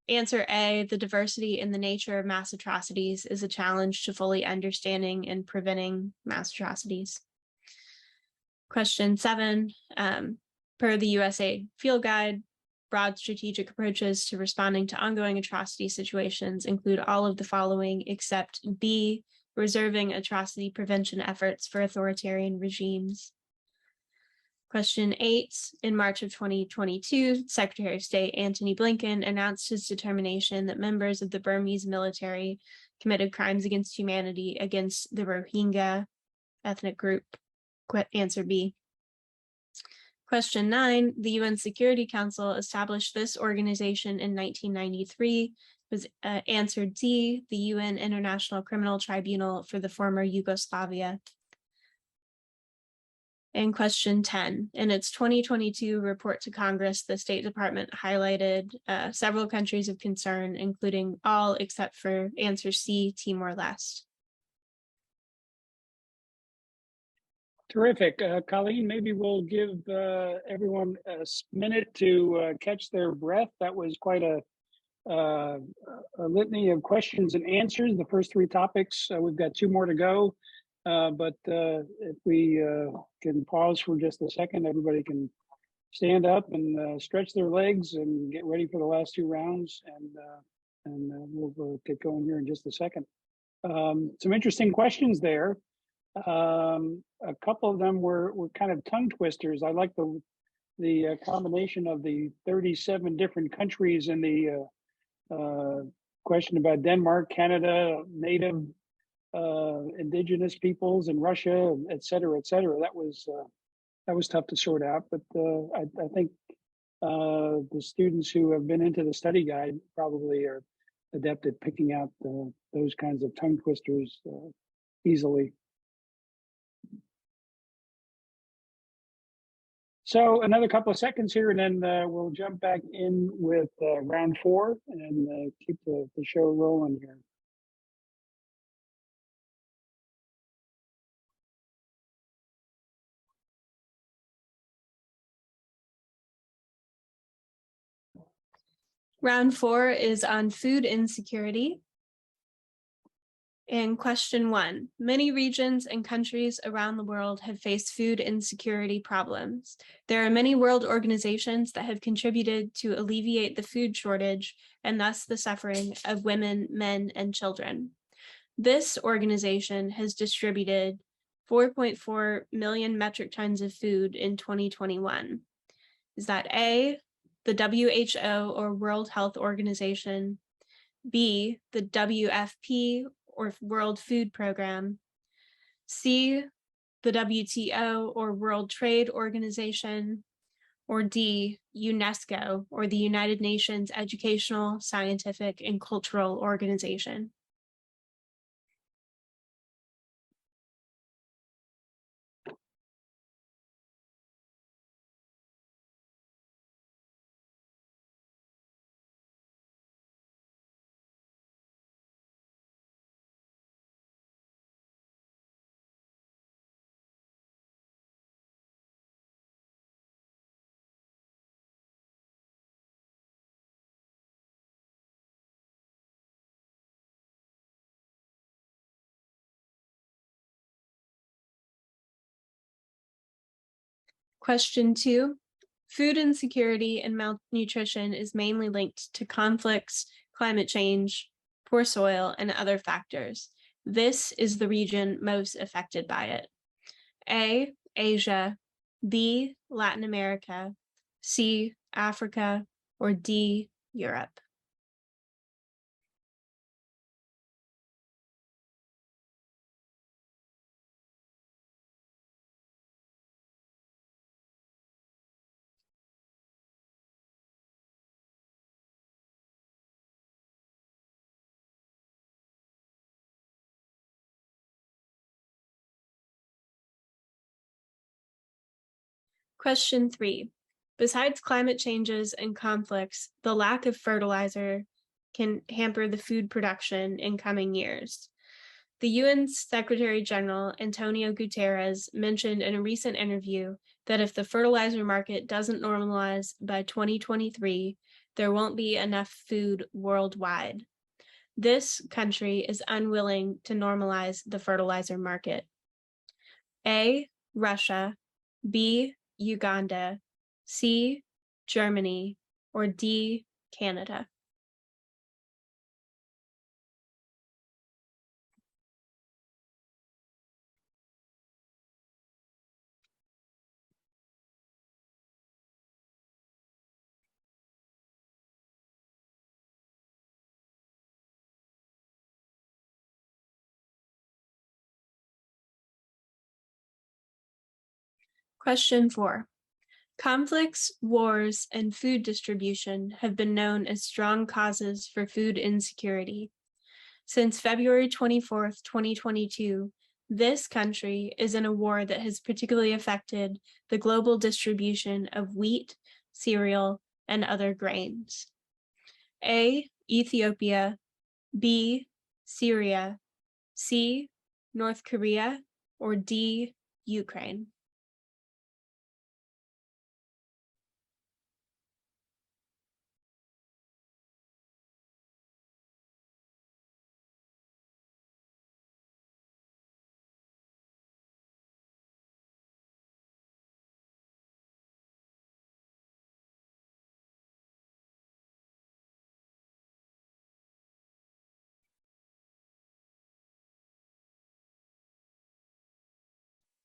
[SPEAKER 3] answer A, the diversity in the nature of mass atrocities is a challenge to fully understanding and preventing mass atrocities. Question 7, per the USA Field Guide, broad strategic approaches to responding to ongoing atrocity situations include all of the following except B, reserving atrocity prevention efforts for authoritarian regimes. Question 8, in March of 2022, Secretary of State Antony Blinken announced his determination that members of the Burmese military committed crimes against humanity against the Rohingya ethnic group. Answer B. Question 9, the UN Security Council established this organization in 1993, was answered D, the UN International Criminal Tribunal for the former Yugoslavia. And question 10, in its 2022 report to Congress, the State Department highlighted several countries of concern, including all except for answer C, Timor-Leste.
[SPEAKER 1] Terrific. Colleen, maybe we'll give everyone a minute to catch their breath. That was quite a litany of questions and answers. The first 3 topics, we've got 2 more to go. But if we can pause for just a second, everybody can stand up and stretch their legs and get ready for the last 2 rounds. And we'll get going here in just a second. Some interesting questions there. A couple of them were kind of tongue twisters. I like the combination of the 37 different countries in the question about Denmark, Canada, native indigenous peoples in Russia, et cetera, et cetera. That was tough to sort out, but I think the students who have been into the study guide probably are adept at picking out those kinds of tongue twisters easily. So another couple of seconds here, and then we'll jump back in with round 4 and keep the show rolling here.
[SPEAKER 3] Round 4 is on food insecurity. And question 1, many regions and countries around the world have faced food insecurity problems. There are many world organizations that have contributed to alleviate the food shortage and thus the suffering of women, men, and children. This organization has distributed 4.4 million metric tons of food in 2021. Is that A, the WHO or World Health Organization, B, the WFP or World Food Program, C, the WTO or World Trade Organization, or D, UNESCO or the United Nations Educational, Scientific, and Cultural Organization? Question 2. Food insecurity and malnutrition is mainly linked to conflicts, climate change, poor soil, and other factors. This is the region most affected by it. A, Asia, B, Latin America, C, Africa, or D, Europe. Question 3. Besides climate changes and conflicts, the lack of fertilizer can hamper the food production in coming years. The UN Secretary General, Antonio Guterres, mentioned in a recent interview that if the fertilizer market doesn't normalize by 2023, there won't be enough food worldwide. This country is unwilling to normalize the fertilizer market. A, Russia, B, Uganda, C, Germany, or D, Canada. Question 4. Conflicts, wars, and food distribution have been known as strong causes for food insecurity. Since February 24th, 2022, this country is in a war that has particularly affected the global distribution of wheat, cereal, and other grains. A, Ethiopia, B, Syria, C, North Korea, or D, Ukraine.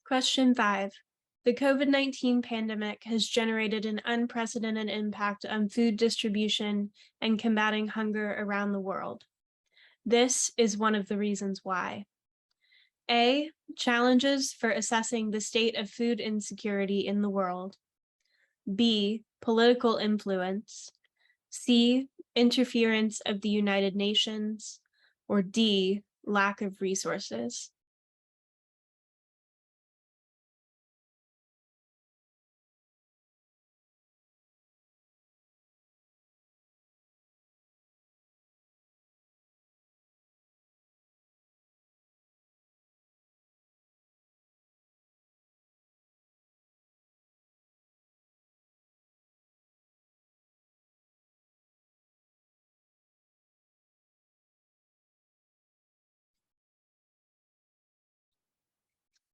[SPEAKER 3] Question 5. The COVID-19 pandemic has generated an unprecedented impact on food distribution and combating hunger around the world. This is one of the reasons why. A, challenges for assessing the state of food insecurity in the world. B, political influence. C, interference of the United Nations. Or D, lack of resources.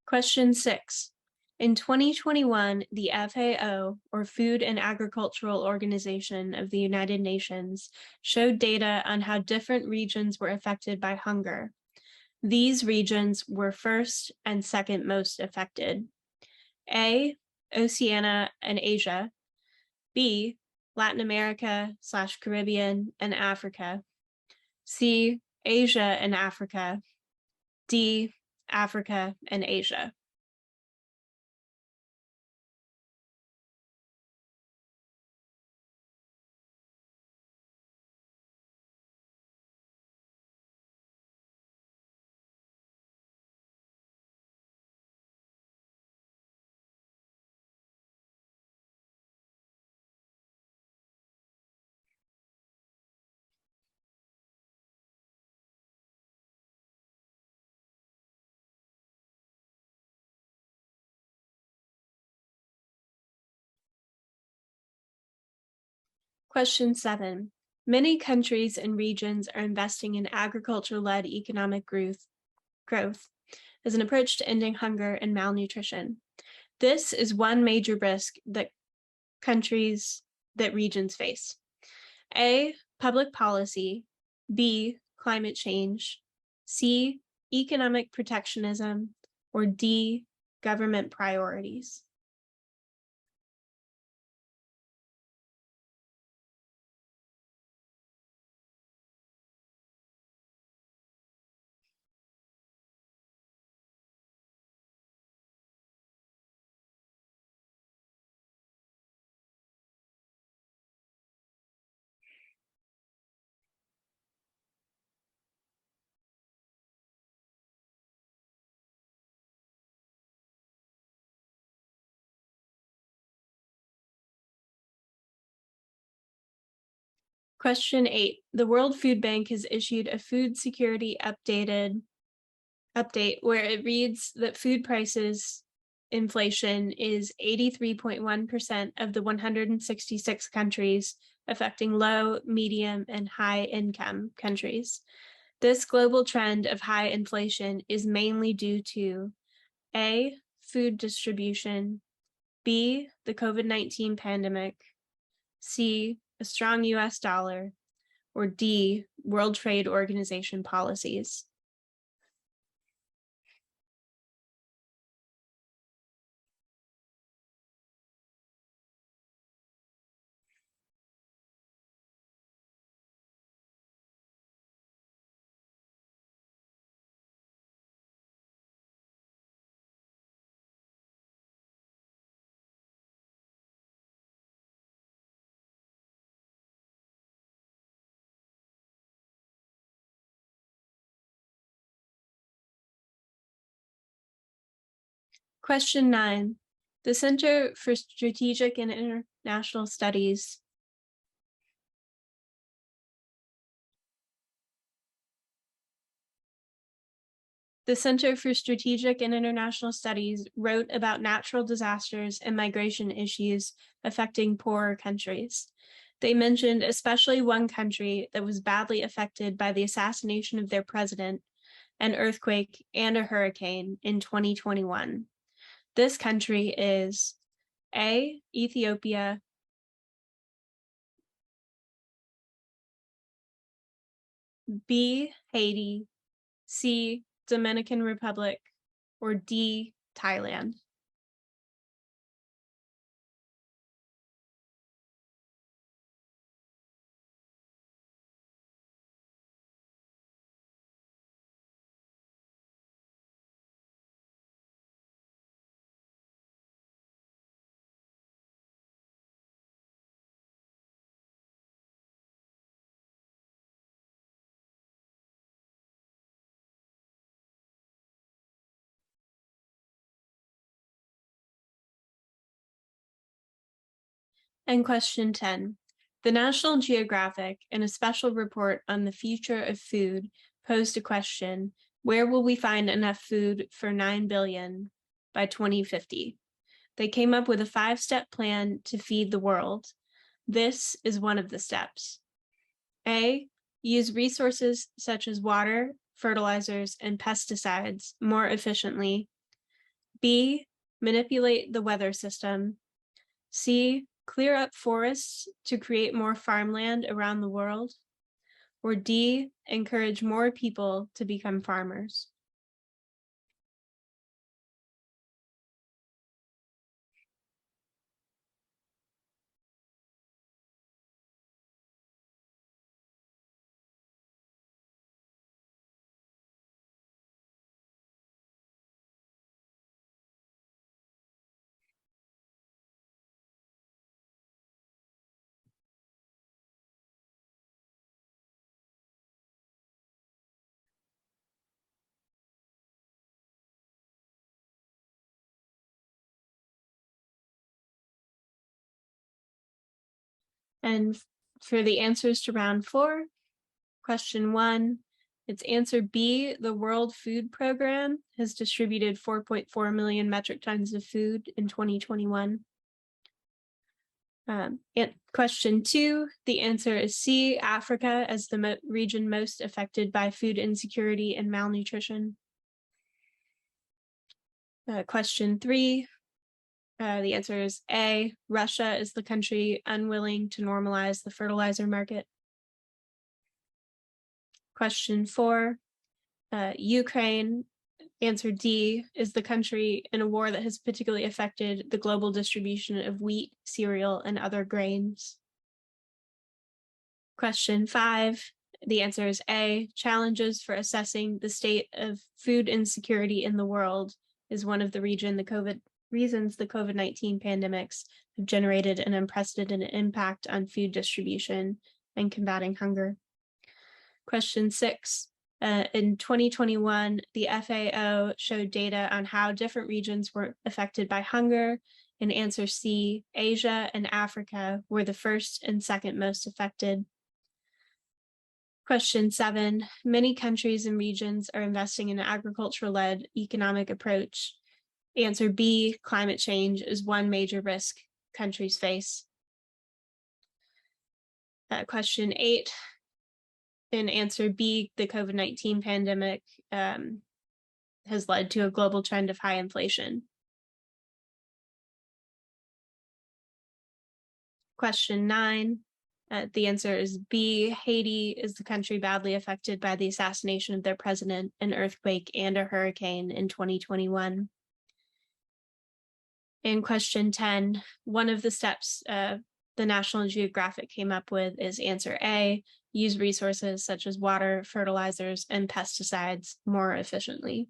[SPEAKER 3] Question 6. In 2021, the FAO, or Food and Agricultural Organization of the United Nations, showed data on how different regions were affected by hunger. These regions were first and second most affected. A, Oceania and Asia. B, Latin America / Caribbean and Africa. C, Asia and Africa. D, Africa and Asia. Question 7. Many countries and regions are investing in agriculture-led economic growth as an approach to ending hunger and malnutrition. This is one major risk that regions face. A, public policy. B, climate change. C, economic protectionism. Or D, government priorities. Question 8. The World Food Bank has issued a food security update where it reads that food prices inflation is 83.1% of the 166 countries, affecting low, medium, and high income countries. This global trend of high inflation is mainly due to A, food distribution, B, the COVID-19 pandemic, C, a strong US dollar, or D, World Trade Organization policies. Question 9. The Center for Strategic and International Studies The Center for Strategic and International Studies wrote about natural disasters and migration issues affecting poorer countries. They mentioned especially one country that was badly affected by the assassination of their president, an earthquake, and a hurricane in 2021. This country is A, Ethiopia, B, Haiti, C, Dominican Republic, or D, Thailand. And question 10. The National Geographic, in a special report on the future of food, posed a question: where will we find enough food for 9 billion by 2050? They came up with a 5-step plan to feed the world. This is one of the steps. A, use resources such as water, fertilizers, and pesticides more efficiently. B, manipulate the weather system. C, clear up forests to create more farmland around the world. Or D, encourage more people to become farmers. And for the answers to round 4, question 1, it's answer B. The World Food Program has distributed 4.4 million metric tons of food in 2021. And question 2, the answer is C. Africa as the region most affected by food insecurity and malnutrition. Question 3, The answer is A, Russia is the country unwilling to normalize the fertilizer market. Question 4, Ukraine, answer D, is the country in a war that has particularly affected the global distribution of wheat, cereal, and other grains. Question 5, the answer is A, challenges for assessing the state of food insecurity in the world is one of the reasons the COVID-19 pandemics have generated an unprecedented impact on food distribution and combating hunger. Question 6, in 2021, the FAO showed data on how different regions were affected by hunger. And answer C, Asia and Africa were the first and second most affected. Question 7, many countries and regions are investing in an agricultural-led economic approach. Answer B, climate change is one major risk countries face. Question 8, in answer B, the COVID-19 pandemic has led to a global trend of high inflation. Question 9, the answer is B, Haiti is the country badly affected by the assassination of their president, an earthquake, and a hurricane in 2021. In question 10, one of the steps the National Geographic came up with is answer A, use resources such as water, fertilizers, and pesticides more efficiently.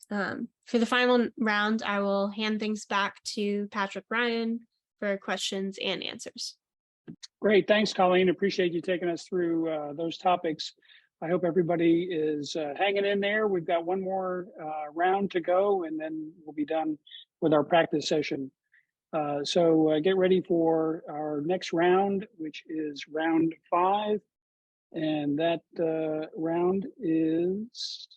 [SPEAKER 3] For the final round, I will hand things back to Patrick Ryan for questions and answers.
[SPEAKER 1] Great, thanks, Colleen. Appreciate you taking us through those topics. I hope everybody is hanging in there. We've got one more round to go, and then we'll be done with our practice session. So get ready for our next round, which is round 5. And that round is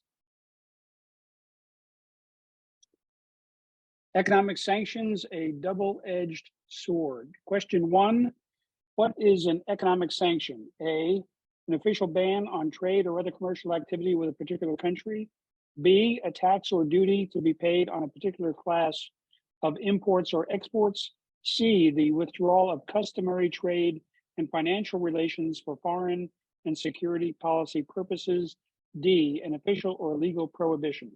[SPEAKER 1] economic sanctions, a double-edged sword. Question 1, what is an economic sanction? A, an official ban on trade or other commercial activity with a particular country. B, a tax or duty to be paid on a particular class of imports or exports. C, the withdrawal of customary trade and financial relations for foreign and security policy purposes. D, an official or legal prohibition.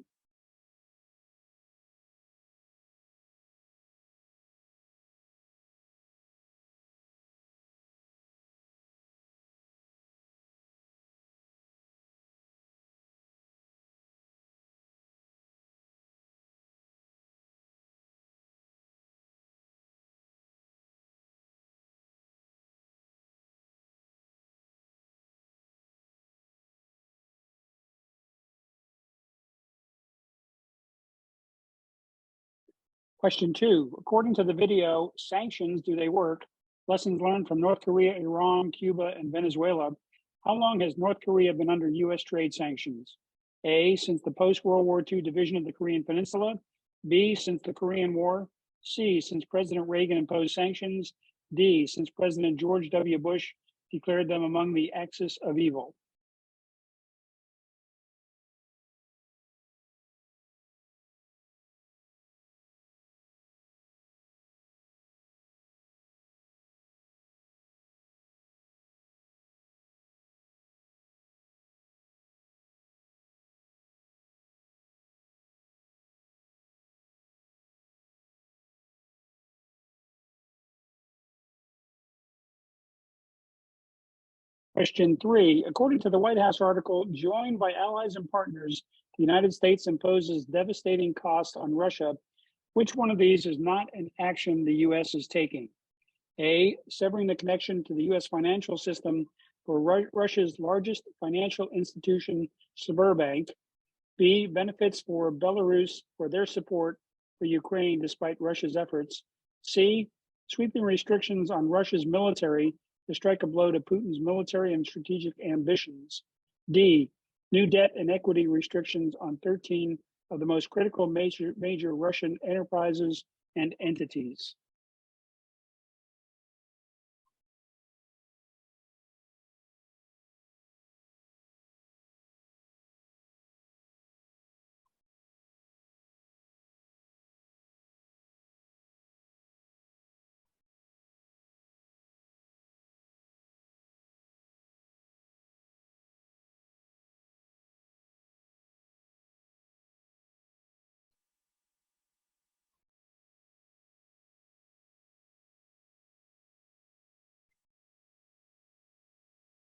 [SPEAKER 1] Question 2, according to the video, sanctions, do they work? Lessons learned from North Korea, Iran, Cuba, and Venezuela. How long has North Korea been under US trade sanctions? A, since the post-World War II division of the Korean Peninsula. B, since the Korean War. C, since President Reagan imposed sanctions. D, since President George W. Bush declared them among the axis of evil. Question 3, according to the White House article, joined by allies and partners, the United States imposes devastating costs on Russia. Which one of these is not an action the US is taking? A, severing the connection to the US financial system for Russia's largest financial institution, Sberbank. B, benefits for Belarus for their support for Ukraine despite Russia's efforts. C, sweeping restrictions on Russia's military to strike a blow to Putin's military and strategic ambitions. D, new debt and equity restrictions on 13 of the most critical major Russian enterprises and entities.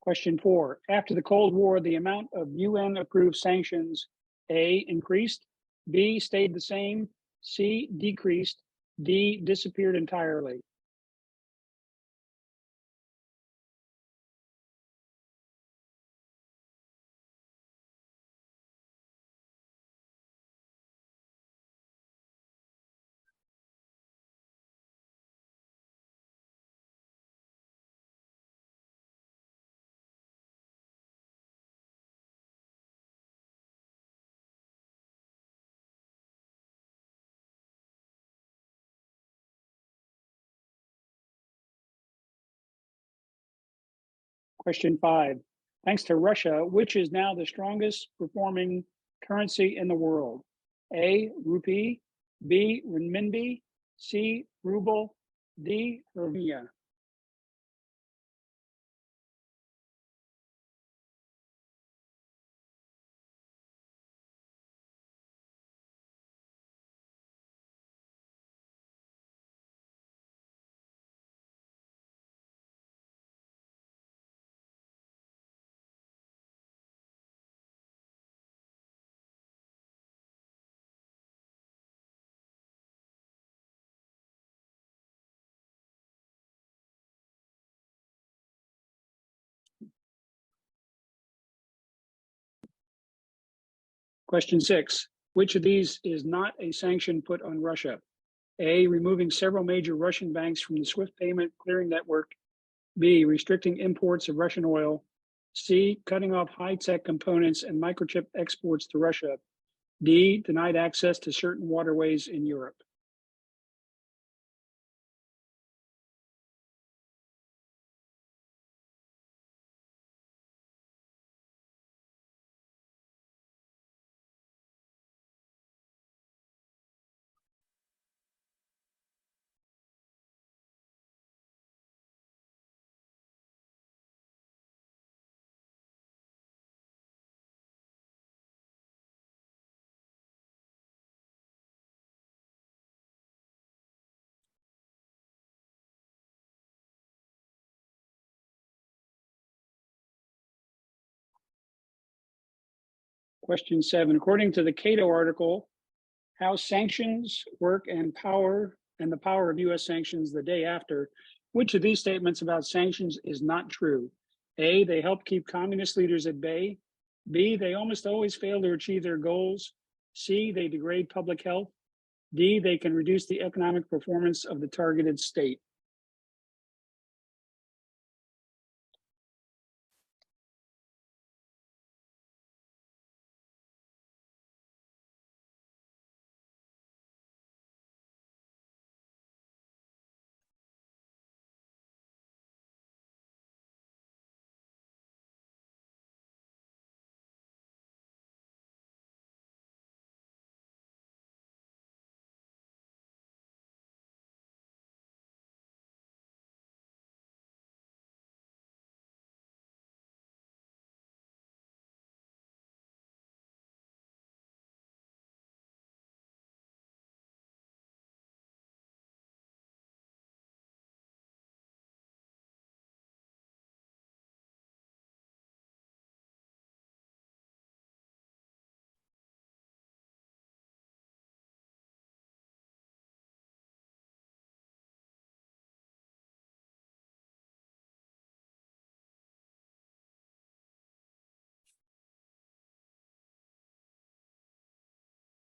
[SPEAKER 1] Question 4, after the Cold War, the amount of UN approved sanctions, A, increased, B, stayed the same, C, decreased, D, disappeared entirely. Question 5, thanks to Russia, which is now the strongest performing currency in the world? A, rupee, B, renminbi, C, ruble, D, hryvnia. Question 6, which of these is not a sanction put on Russia? A, removing several major Russian banks from the SWIFT payment clearing network. B, restricting imports of Russian oil. C, cutting off high-tech components and microchip exports to Russia. D, denied access to certain waterways in Europe. Question 7, according to the Cato article, how sanctions work and the power of US sanctions the day after, which of these statements about sanctions is not true? A, they help keep communist leaders at bay. B, they almost always fail to achieve their goals. C, they degrade public health. D, they can reduce the economic performance of the targeted state.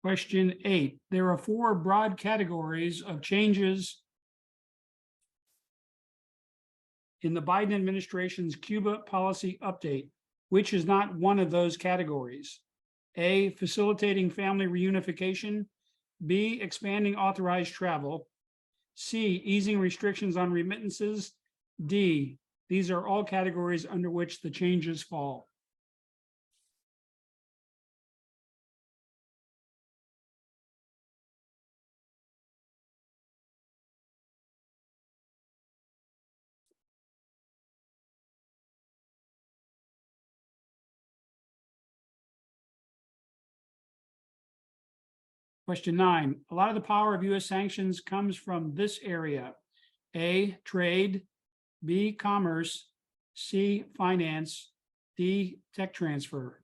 [SPEAKER 1] Question 8, there are 4 broad categories of changes in the Biden administration's Cuba policy update. Which is not one of those categories? A, facilitating family reunification. B, expanding authorized travel. C, easing restrictions on remittances. D, these are all categories under which the changes fall. Question 9, a lot of the power of US sanctions comes from this area. A, trade, B, commerce,
[SPEAKER 4] C, finance, D, tech transfer.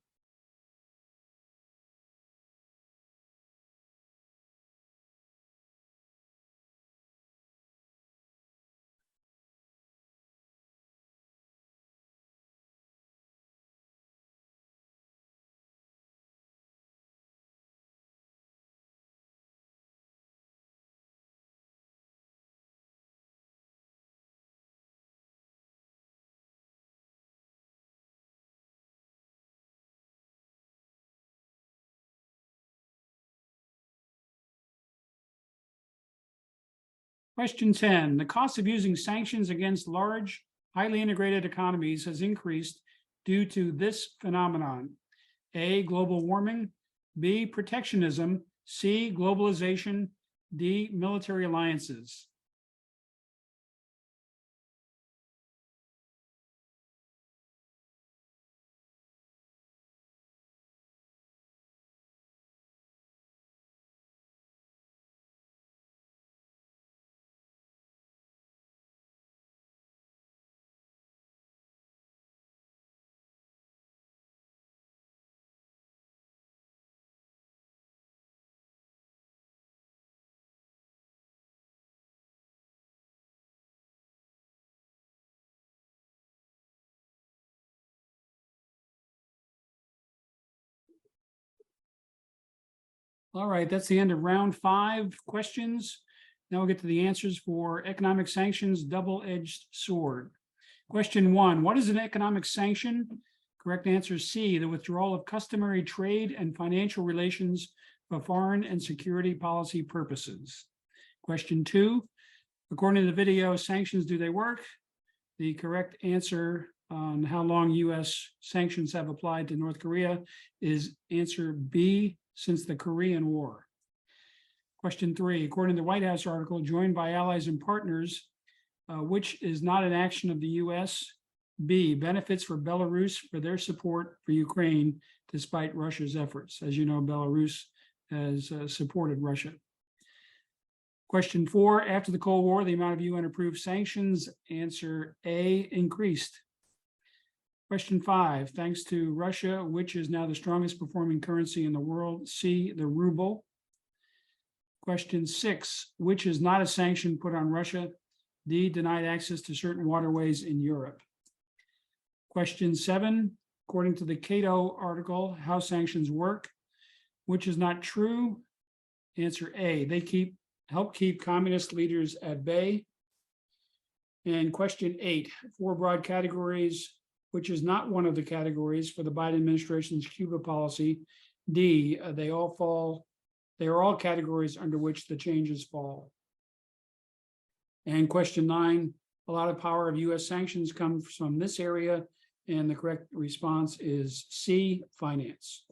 [SPEAKER 4] Question 10, the cost of using sanctions against large, highly integrated economies has increased due to this phenomenon. A, global warming, B, protectionism, C, globalization, D, military alliances. All right, that's the end of round 5 questions. Now we'll get to the answers for economic sanctions, double-edged sword. Question 1, what is an economic sanction? Correct answer is C, the withdrawal of customary trade and financial relations for foreign and security policy purposes. Question 2, according to the video, sanctions, do they work? The correct answer on how long U.S. sanctions have applied to North Korea is answer B, since the Korean War. Question 3, according to the White House article, joined by allies and partners, which is not an action of the U.S., B, benefits for Belarus for their support for Ukraine despite Russia's efforts. As you know, Belarus has supported Russia. Question 4, after the Cold War, the amount of UN-approved sanctions, answer A, increased. Question 5, thanks to Russia, which is now the strongest performing currency in the world, C, the ruble. Question 6, which is not a sanction put on Russia, D, denied access to certain waterways in Europe. Question 7, according to the Cato article, how sanctions work, which is not true, answer A, they help keep communist leaders at bay. And question 8, 4 broad categories, which is not one of the categories for the Biden administration's Cuba policy. D, they are all categories under which the changes fall. And question 9, a lot of power of US sanctions comes from this area, and the correct response is C, finance.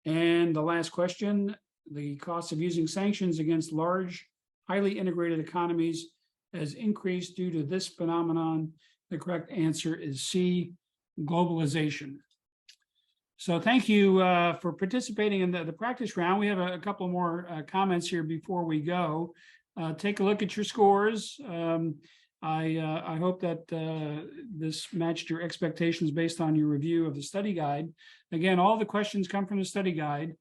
[SPEAKER 4] And the last question, the cost of using sanctions against large, highly integrated economies has increased due to this phenomenon. The correct answer is C, globalization. So thank you for participating in the practice round. We have a couple more comments here before we go. Take a look at your scores. I hope that this matched your expectations based on your review of the study guide. Again, all the questions come from the study guide.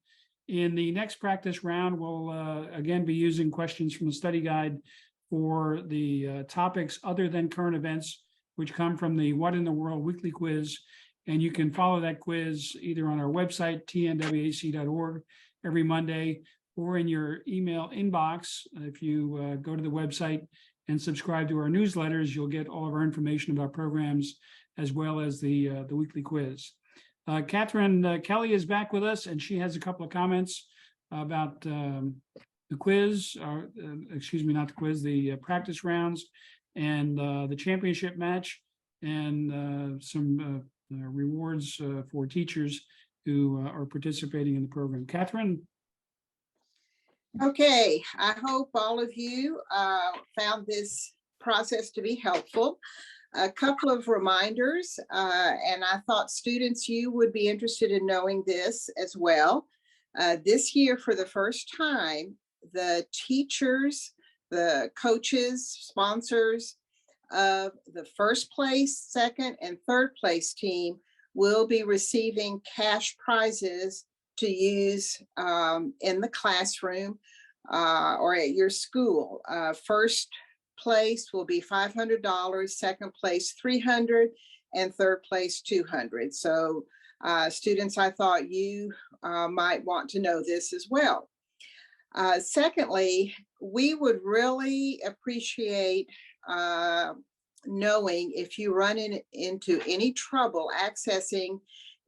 [SPEAKER 4] In the next practice round, we'll again be using questions from the study guide for the topics other than current events, which come from the What in the World weekly quiz. And you can follow that quiz either on our website, tnwac.org, every Monday, or in your email inbox. If you go to the website and subscribe to our newsletters, you'll get all of our information about programs as well as the weekly quiz. Catherine Kelly is back with us, and she has a couple of comments about the quiz, excuse me, not the quiz, the practice rounds, and the championship match, and some rewards for teachers who are participating in the program. Catherine?
[SPEAKER 2] Okay, I hope all of you found this process to be helpful. A couple of reminders, and I thought students, you would be interested in knowing this as well. This year, for the first time, the teachers, the coaches, sponsors, of the first place, second, and third place team will be receiving cash prizes to use in the classroom or at your school. First place will be $500, second place $300, and third place $200. So students, I thought you might want to know this as well. Secondly, we would really appreciate knowing if you run into any trouble accessing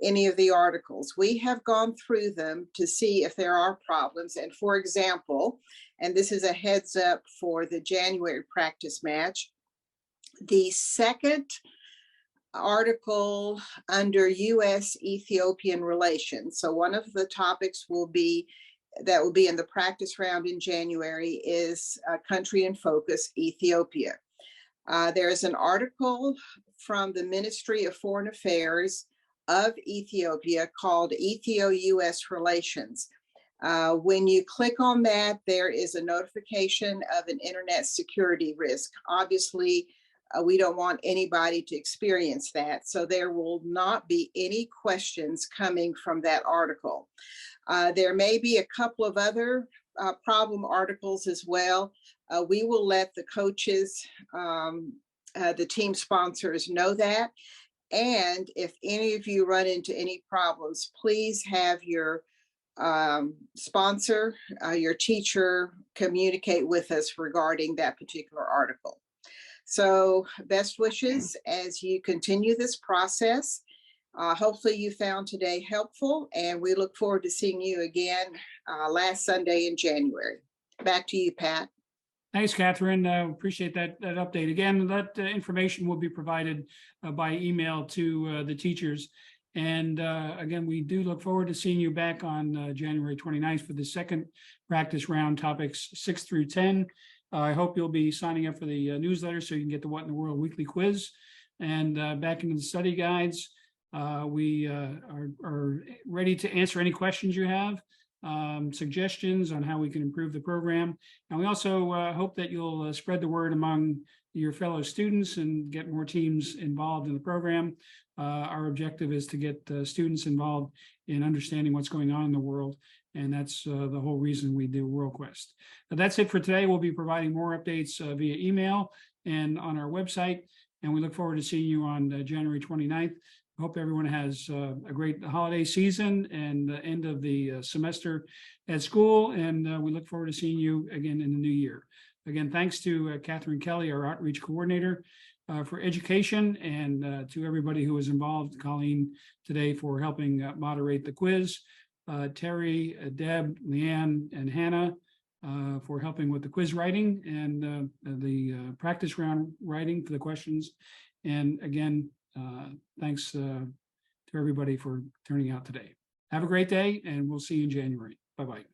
[SPEAKER 2] any of the articles. We have gone through them to see if there are problems. And for example, and this is a heads up for the January practice match, the second article under U.S.-Ethiopian relations. So one of the topics will be in the practice round in January is country in focus, Ethiopia. There is an article from the Ministry of Foreign Affairs of Ethiopia called Ethio-US Relations. When you click on that, there is a notification of an internet security risk. Obviously, we don't want anybody to experience that. So there will not be any questions coming from that article. There may be a couple of other problem articles as well. We will let the coaches, the team sponsors know that. And if any of you run into any problems, please have your sponsor, your teacher communicate with us regarding that particular article. So best wishes as you continue this process. Hopefully you found today helpful, and we look forward to seeing you again last Sunday in January. Back to you, Pat.
[SPEAKER 4] Thanks, Catherine. Appreciate that update. Again, that information will be provided by email to the teachers. And again, we do look forward to seeing you back on January 29th for the second practice round, topics 6 through 10. I hope you'll be signing up for the newsletter so you can get the What in the World weekly quiz. And back into the study guides, we are ready to answer any questions you have, suggestions on how we can improve the program. And we also hope that you'll spread the word among your fellow students and get more teams involved in the program. Our objective is to get students involved in understanding what's going on in the world. And that's the whole reason we do Worldquest. That's it for today. We'll be providing more updates via email and on our website. And we look forward to seeing you on January 29th. Hope everyone has a great holiday season and the end of the semester at school. And we look forward to seeing you again in the new year. Again, thanks to Catherine Kelly, our outreach coordinator for education, and to everybody who was involved, Colleen today for helping moderate the quiz, Terry, Deb, Leanne, and Hannah for helping with the quiz writing and the practice round writing for the questions. And again, thanks to everybody for turning out today. Have a great day, and we'll see you in January. Bye-bye.